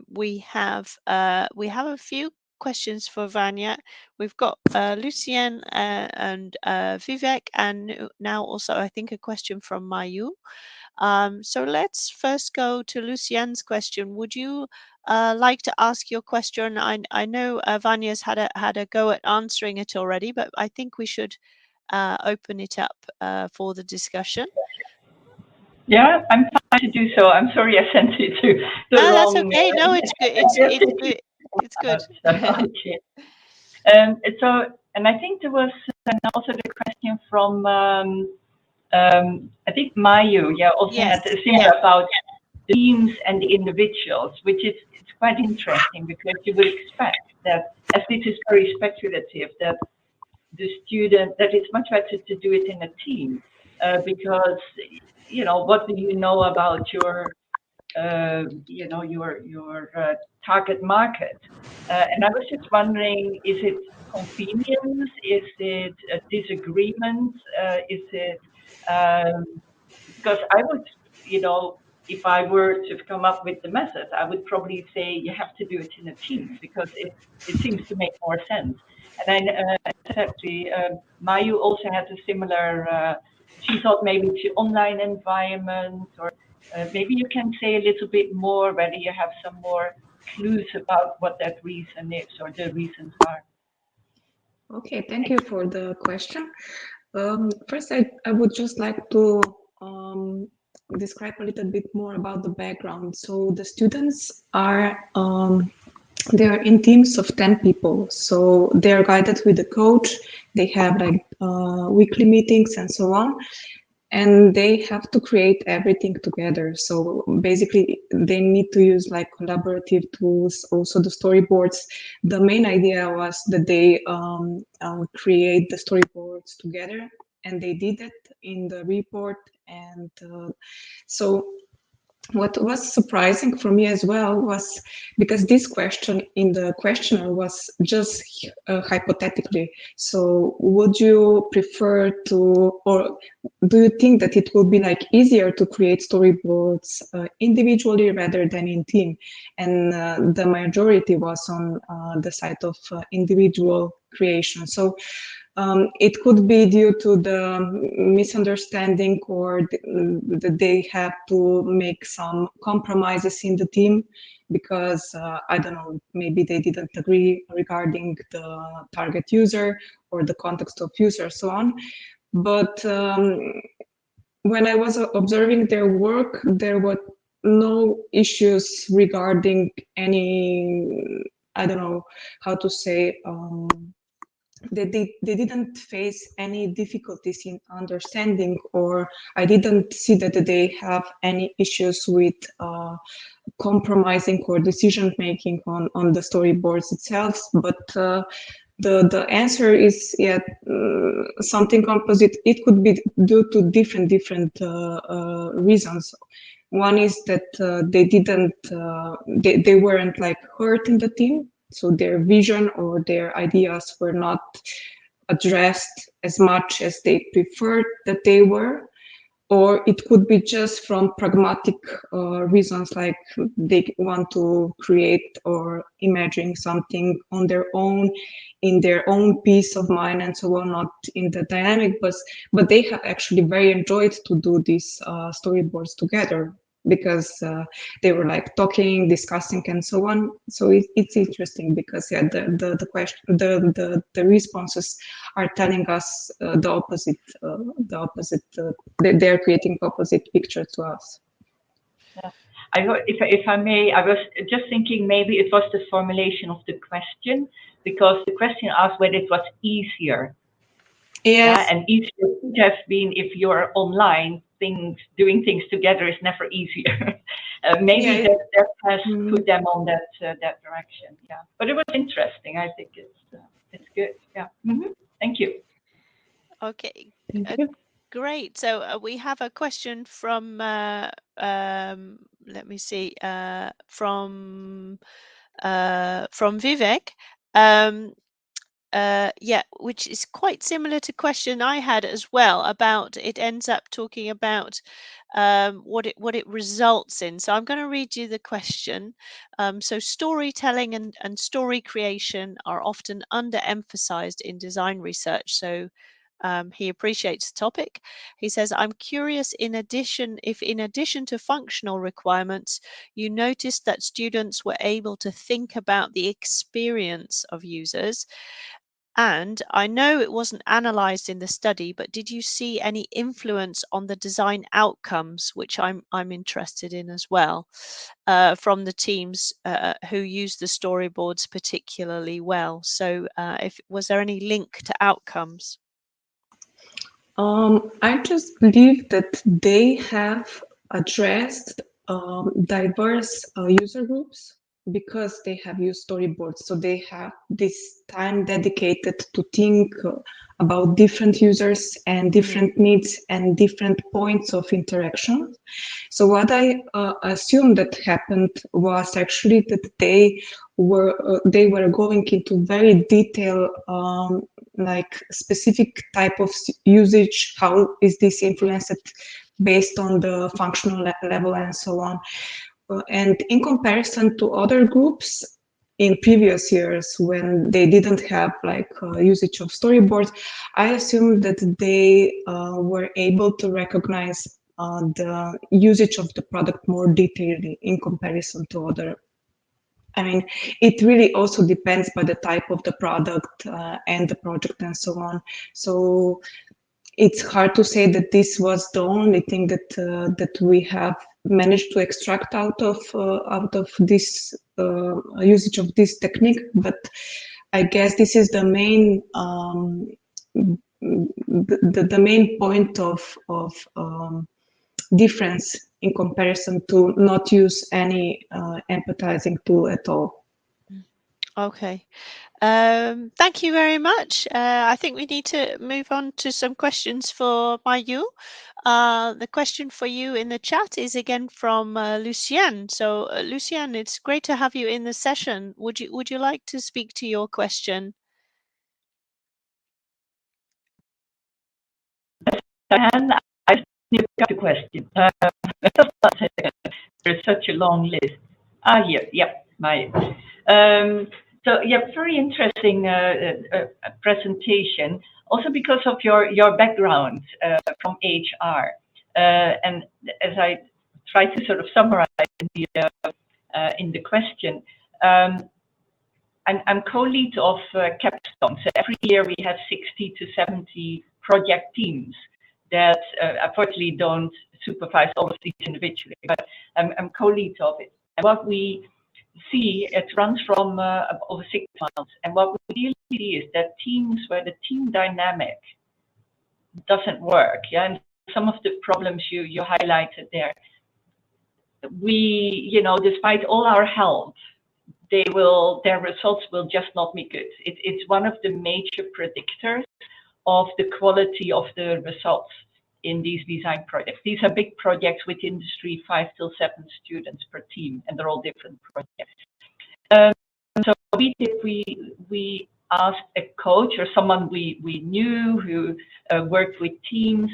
we have a few questions for Vanja. We've got Lucienne and Vivek, and now also I think a question from Mayu. So let's first go to Lucienne's question. Would you like to ask your question? I know Vanya's had a go at answering it already, but I think we should open it up for the discussion. Yeah, I'm fine to do so. I'm sorry I sent it to the wrong. That's okay. No, it's good. It's good. It's good. Okay. And I think there was also the question from I think Mayu. Yeah, also had a similar about the teams and the individuals, which is it's quite interesting because you would expect that, as this is very speculative, that the student that it's much better to do it in a team because what do you know about your target market? And I was just wondering, is it convenience? Is it a disagreement? Is it because I would, if I were to come up with the method, I would probably say you have to do it in a team because it seems to make more sense. And actually, Mayu also had a similar. She thought maybe to online environment, or maybe you can say a little bit more whether you have some more clues about what that reason is or the reasons are. Okay, thank you for the question. First, I would just like to describe a little bit more about the background. So the students are they are in teams of 10 people. So they are guided with a coach. They have like weekly meetings and so on. And they have to create everything together. So basically, they need to use like collaborative tools, also the storyboards. The main idea was that they create the storyboards together, and they did it in the report. And so what was surprising for me as well was because this question in the questionnaire was just hypothetically. So would you prefer to, or do you think that it would be like easier to create storyboards individually rather than in team? And the majority was on the side of individual creation. So it could be due to the misunderstanding, or that they have to make some compromises in the team because I don't know, maybe they didn't agree regarding the target user or the context of user, so on. But when I was observing their work, there were no issues regarding any, I don't know how to say, they didn't face any difficulties in understanding, or I didn't see that they have any issues with compromising or decision making on the storyboards itself. But the answer is something composite. It could be due to different reasons. One is that they weren't like heard in the team. So their vision or their ideas were not addressed as much as they preferred that they were. Or it could be just from pragmatic reasons, like they want to create or imagine something on their own, in their own peace of mind and so on, not in the dynamic, but they have actually very enjoyed to do these storyboards together, because they were like talking, discussing, and so on. So it's interesting because the question, the responses are telling us the opposite. They're creating opposite picture to us. Yeah. If I may, I was just thinking maybe it was the formulation of the question, because the question asked whether it was easier. Yes. Yeah, and easier would have been if you're online. Doing things together is never easier. Maybe that has put them on that direction. Yeah, but it was interesting. I think it's good. Yeah. Thank you. Okay. Thank you. Great. So we have a question from let me see, from Vivek. yeah, which is quite similar to question I had as well about it ends up talking about what it results in. So I'm going to read you the question. So storytelling and story creation are often underemphasized in design research. So he appreciates the topic. He says, I'm curious if in addition to functional requirements, you noticed that students were able to think about the experience of users. And I know it wasn't analysed in the study, but did you see any influence on the design outcomes, which I'm interested in as well, from the teams who use the storyboards particularly well? So was there any link to outcomes? I just believe that they have addressed diverse user groups because they have used storyboards. So they have this time dedicated to think about different users and different needs and different points of interaction. So what I assumed that happened was actually that they were going into very detailed like specific type of usage, how is this influenced based on the functional level and so on. And in comparison to other groups in previous years when they didn't have like usage of storyboards, I assumed that they were able to recognize the usage of the product more detailedly in comparison to other. I mean, it really also depends by the type of the product and the project and so on. So it's hard to say that this was the only thing that that we have managed to extract out of this usage of this technique. But I guess this is the main the main point of difference in comparison to not use any empathizing tool at all. Okay. Thank you very much. I think we need to move on to some questions for Mayu. The question for you in the chat is again from Lucienne. So Lucienne, it's great to have you in the session. Would you like to speak to your question? And I still got the question. There's such a long list. Here, yep, Mayu. So yeah, very interesting presentation. Also because of your background from HR, and as I try to sort of summarize in the question, I'm co-lead of Capstone. So every year we have 60 to 70 project teams that unfortunately don't supervise all of these individually, but I'm co-lead of it. And what we see, it runs from over 6 months, and what we really see is that teams where the team dynamic doesn't work, yeah, and some of the problems you highlighted there, we, despite all our help, their results will just not be good. It's one of the major predictors of the quality of the results in these design projects. These are big projects with industry 5 till 7 students per team, and they're all different projects. So we asked a coach or someone we knew who worked with teams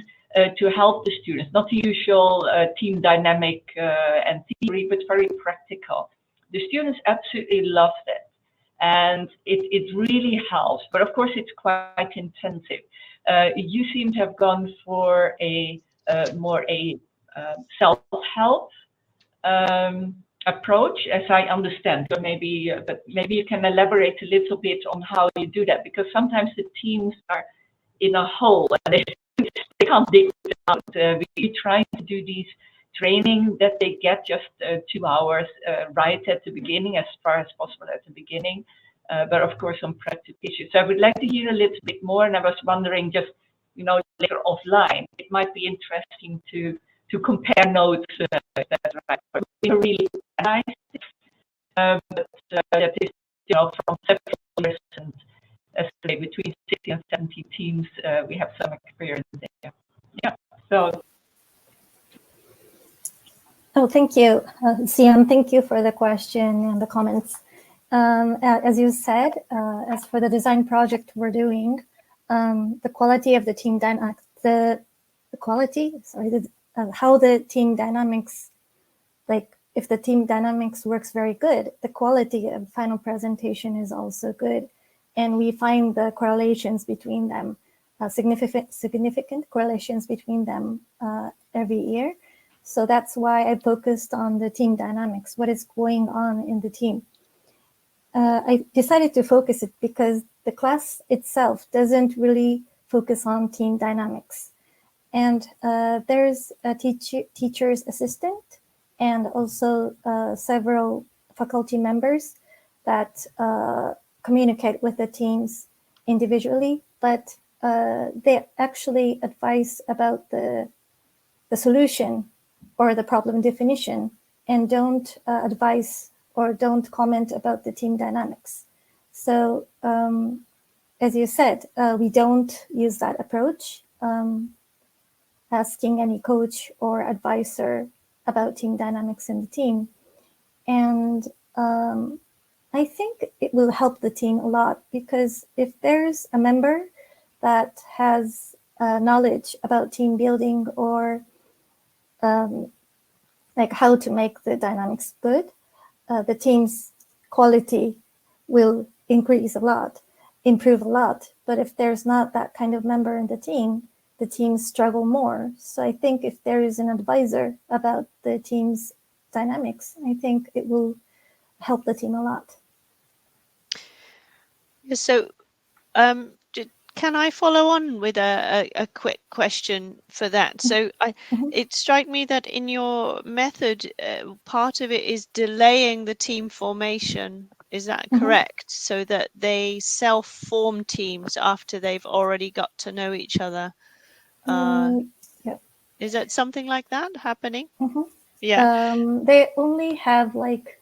to help the students, not the usual team dynamic and theory, but very practical. The students absolutely loved it, and it really helps. But of course, it's quite intensive. You seem to have gone for a more self-help approach, as I understand. So but maybe you can elaborate a little bit on how you do that, because sometimes the teams are in a hole and they can't dig it out. We try to do these training that they get just 2 hours right at the beginning, as far as possible at the beginning, but of course on practice issues. So I would like to hear a little bit more, and I was wondering, just later offline, it might be interesting to compare notes. That's right. But we really nice, but that is from several years, and say between 60 and 70 teams, we have some experience there. Yeah. So. Oh, thank you, Siam. Thank you for the question and the comments. As you said, as for the design project we're doing, the quality of the team dynamics, how the team dynamics, like if the team dynamics works very good, the quality of final presentation is also good. And we find the correlations between them, significant correlations between them every year. So that's why I focused on the team dynamics, what is going on in the team. I decided to focus it because the class itself doesn't really focus on team dynamics. And there's a teacher's assistant and also several faculty members that communicate with the teams individually, but they actually advise about the solution or the problem definition and don't advise or don't comment about the team dynamics. So as you said, we don't use that approach, asking any coach or advisor about team dynamics in the team. And I think it will help the team a lot, because if there's a member that has knowledge about team building or like how to make the dynamics good, the team's quality will improve a lot. But if there's not that kind of member in the teams struggle more. So I think if there is an advisor about the team's dynamics, I think it will help the team a lot. So can I follow on with a quick question for that? So it struck me that in your method, part of it is delaying the team formation. Is that correct? So that they self-form teams after they've already got to know each other. Yeah. Is that something like that happening? Yeah. They only have like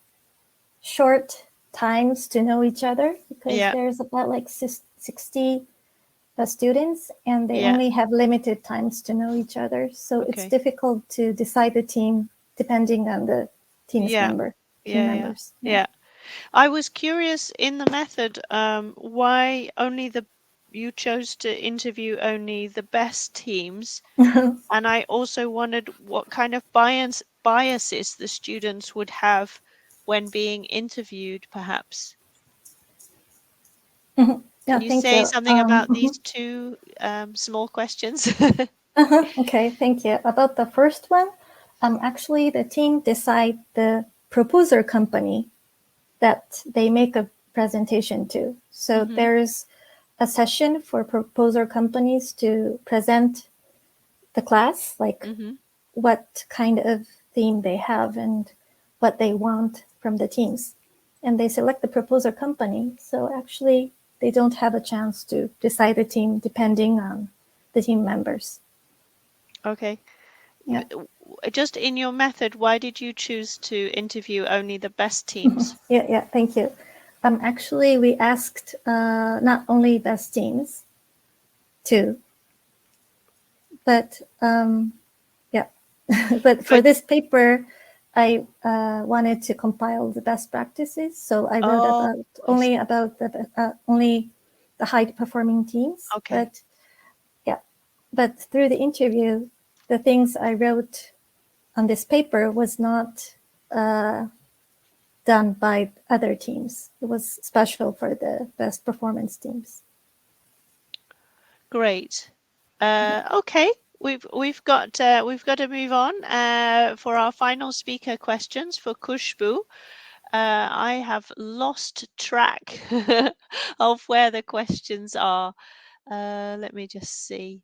short times to know each other, because there's about like 60 students, and they only have limited times to know each other. So it's difficult to decide the team depending on the team's members. Yeah. I was curious in the method why you chose to interview only the best teams. And I also wondered what kind of biases the students would have when being interviewed, perhaps. Can you say something about these two small questions? Okay, thank you. About the first one, actually the team decide the proposer company that they make a presentation to. So there's a session for proposer companies to present the class, like what kind of theme they have and what they want from the teams. And they select the proposer company. So actually, they don't have a chance to decide the team depending on the team members. Okay. Yeah. Just in your method, why did you choose to interview only the best teams? Yeah, thank you. Actually, we asked not only best teams too, but but for this paper, I wanted to compile the best practices. So I wrote only the high performing teams. Okay. But through the interview, the things I wrote on this paper was not done by other teams. It was special for the best performance teams. Great. Okay, we've got to move on for our final speaker questions for Khushbu. I have lost track of where the questions are. Let me just see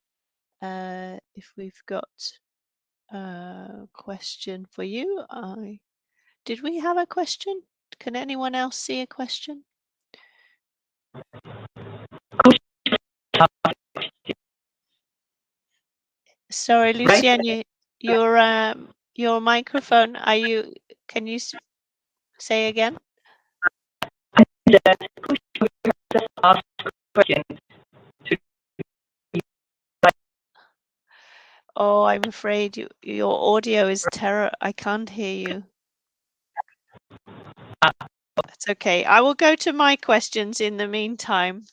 if we've got a question for you. Did we have a question? Can anyone else see a question? Sorry, Lucienne, your microphone. Can you say again? Oh, I'm afraid your audio is terrible. I can't hear you. It's okay. I will go to my questions in the meantime.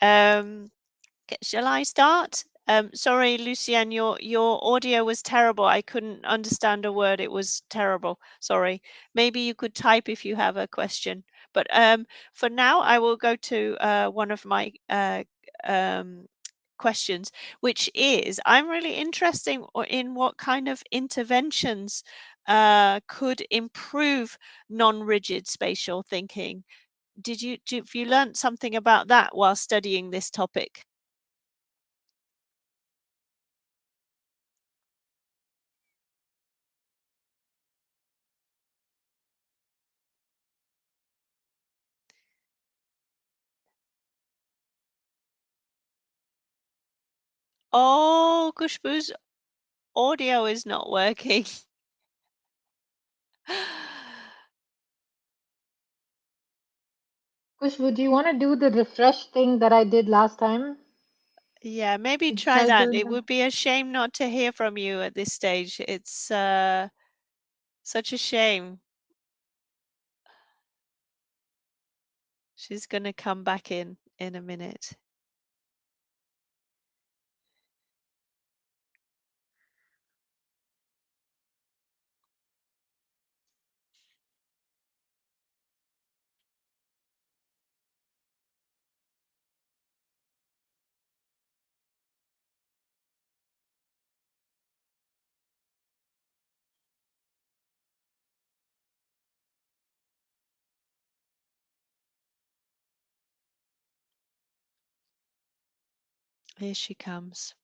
Shall I start? Sorry, Lucienne, your audio was terrible. I couldn't understand a word. It was terrible. Sorry. Maybe you could type if you have a question. But for now, I will go to one of my questions, which is, I'm really interested in what kind of interventions could improve non-rigid spatial thinking. Have you learned something about that while studying this topic? Oh, Kushbu's audio is not working. Kushbu, do you want to do the refresh thing that I did last time? Yeah, maybe Did you try try that. doing It that? would be a shame not to hear from you at this stage. It's such a shame. She's going to come back in a minute. Here she comes.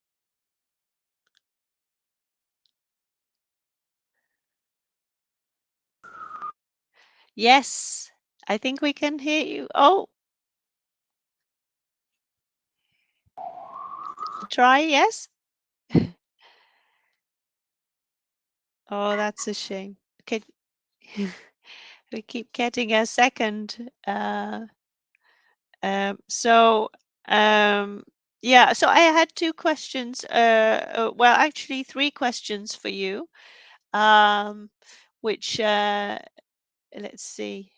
Yes, I think we can hear you. Oh, try, yes. Oh, that's a shame. Okay. We keep getting a second. Yeah, so I had two questions. Well, actually, three questions for you. Which let's see.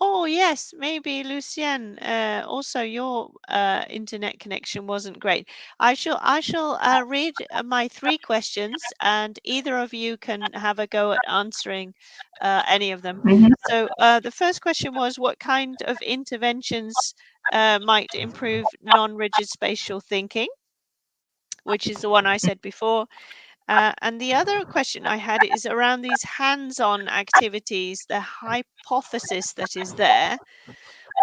Oh yes, maybe Lucienne. Also, your internet connection wasn't great. I shall read my three questions, and either of you can have a go at answering any of them. So the first question was, what kind of interventions might improve non-rigid spatial thinking, which is the one I said before. And the other question I had is around these hands-on activities, the hypothesis that is there,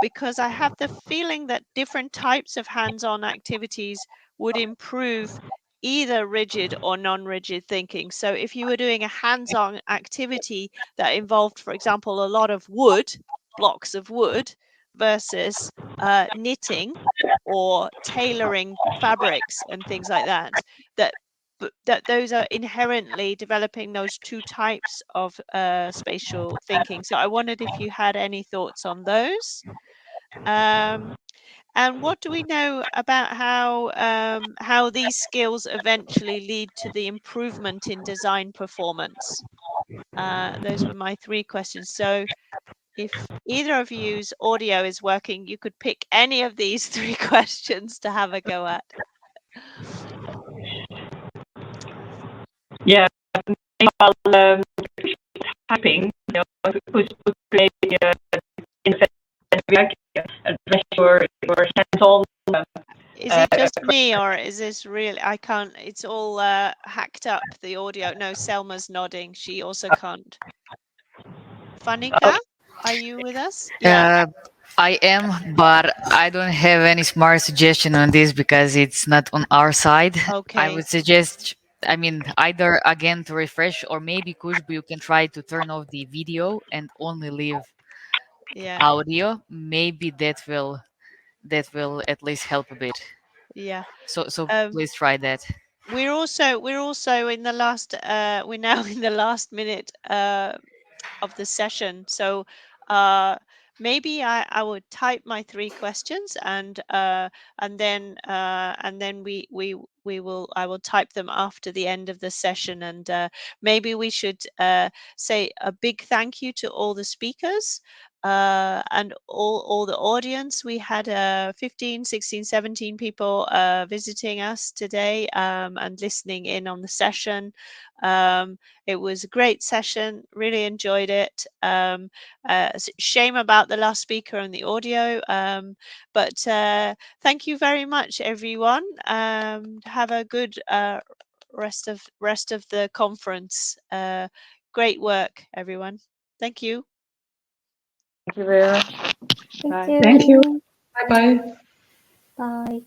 because I have the feeling that different types of hands-on activities would improve either rigid or non-rigid thinking. So if you were doing a hands-on activity that involved, for example, a lot of wood, blocks of wood, versus knitting or tailoring fabrics and things like that, that those are inherently developing those two types of spatial thinking. So I wondered if you had any thoughts on those. And what do we know about how these skills eventually lead to the improvement in design performance? Those were my three questions. So if either of you's audio is working, you could pick any of these three questions to have a go at. Yeah, while typing, you know, who's play address your hands-on. Is it just me, or is this really? I can't. It's all hacked up, the audio. No, Selma's nodding. She also can't. Fanika, are you with us? Yeah. I am, but I don't have any smart suggestion on this because it's not on our side. Okay. I would suggest, I mean, either again to refresh or maybe Kushbu, you can try to turn off the video and only leave audio. Maybe that will at least help a bit. Yeah. So please try that. We're also in the last we're now in the last minute of the session. So maybe I would type my 3 questions and then I will type them after the end of the session, and maybe we should say a big thank you to all the speakers and all the audience. We had 15, 16, 17 people visiting us today and listening in on the session. It was a great session, really enjoyed it. Shame about the last speaker and the audio, but thank you very much, everyone. Have a good rest of the conference. Great work, everyone. Thank you. Thank you very much. Thank Bye. you. Thank you. Bye bye. Bye.